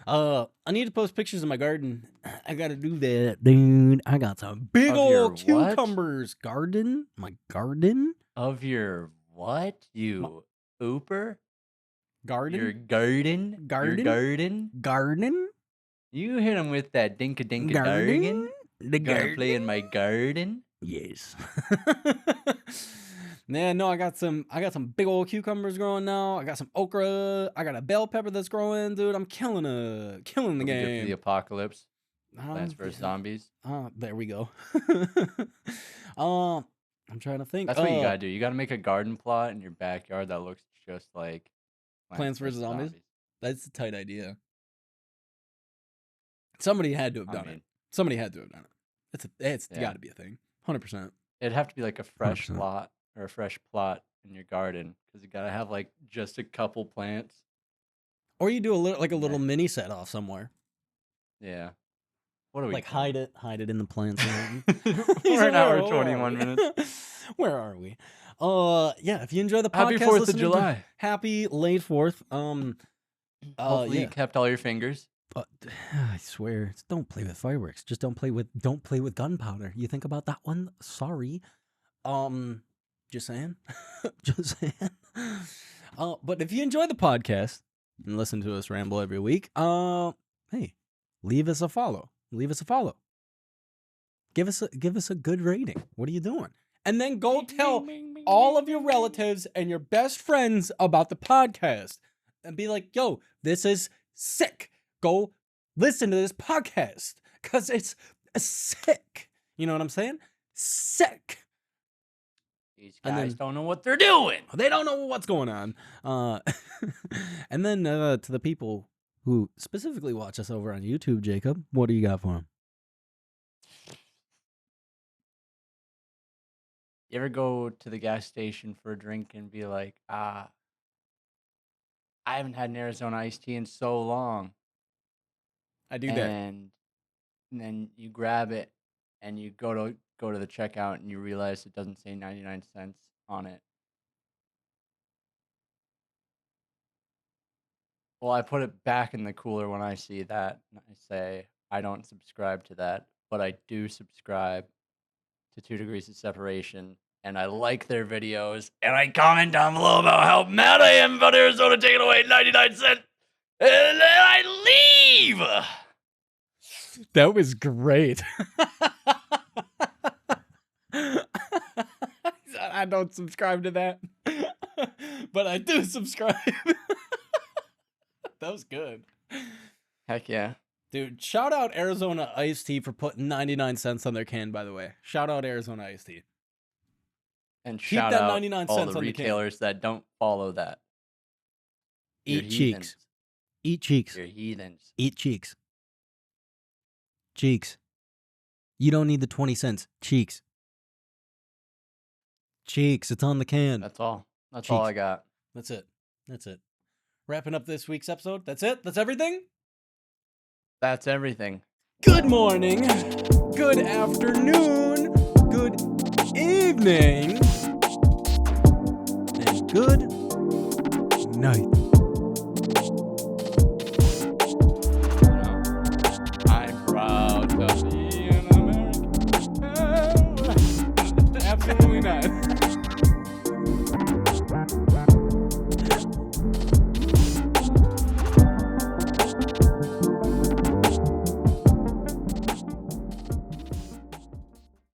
I need to post pictures of my garden. I gotta do that, dude. I got some big old cucumbers. Garden? My garden? Of your what? You ooper? Garden? Your garden? Garden? Your garden? Garden? You hit him with that dinka garden? The Gonna garden? play in my garden? Yes. Man, no, I got some big old cucumbers growing now. I got some okra. I got a bell pepper that's growing, dude. I'm killing the Good game. for the apocalypse. Plants vs. Zombies. There we go. I'm trying to think. That's what you gotta do. You gotta make a garden plot in your backyard that looks just like Plants vs. Zombies. That's a tight idea. Somebody had to have done it. Somebody had to have done it. It's got to be a thing. 100%. It'd have to be like a fresh lot or a fresh plot in your garden because you gotta have like just a couple plants. Or you do a little mini set off somewhere. Yeah. What are we like doing? hide it in the plants. We're an hour 21 minutes. Where are we? Yeah. If you enjoy the podcast, Happy 4th of July. Happy late 4th. Hopefully you kept all your fingers. I swear, don't play with fireworks. Just don't play with gunpowder. You think about that one? Sorry. Just saying. Just saying. But if you enjoy the podcast and listen to us ramble every week, hey, leave us a follow. Leave us a follow. Give us a good rating. What are you doing? And then go tell all of your relatives and your best friends about the podcast and be like, yo, this is sick. Go listen to this podcast because it's sick. You know what I'm saying? Sick. These guys don't know what they're doing. They don't know what's going on. And then to the people who specifically watch us over on YouTube, Jacob, what do you got for them? You ever go to the gas station for a drink and be like, I haven't had an Arizona iced tea in so long. I do that. And then you grab it and you go to the checkout and you realize it doesn't say 99 cents on it. Well, I put it back in the cooler when I see that. And I say, I don't subscribe to that, but I do subscribe to 2 Degrees of Separation. And I like their videos. And I comment down below about how mad I am about Arizona taking away 99 cents. And then I leave. That was great. I don't subscribe to that. But I do subscribe. That was good. Heck yeah. Dude, shout out Arizona Iced Tea for putting 99 cents on their can, by the way. Shout out Arizona Iced Tea. And shout out 99 all the retailers that don't follow that. Eat cheeks. Eat cheeks. You're heathens. Eat cheeks. Cheeks. You don't need the 20 cents. Cheeks. Cheeks. It's on the can. That's all. That's all I got. That's it. That's it. Wrapping up this week's episode. That's it? That's everything? That's everything. Good morning. Good afternoon. Good evening. And good night. I'm proud to be an American. Absolutely not.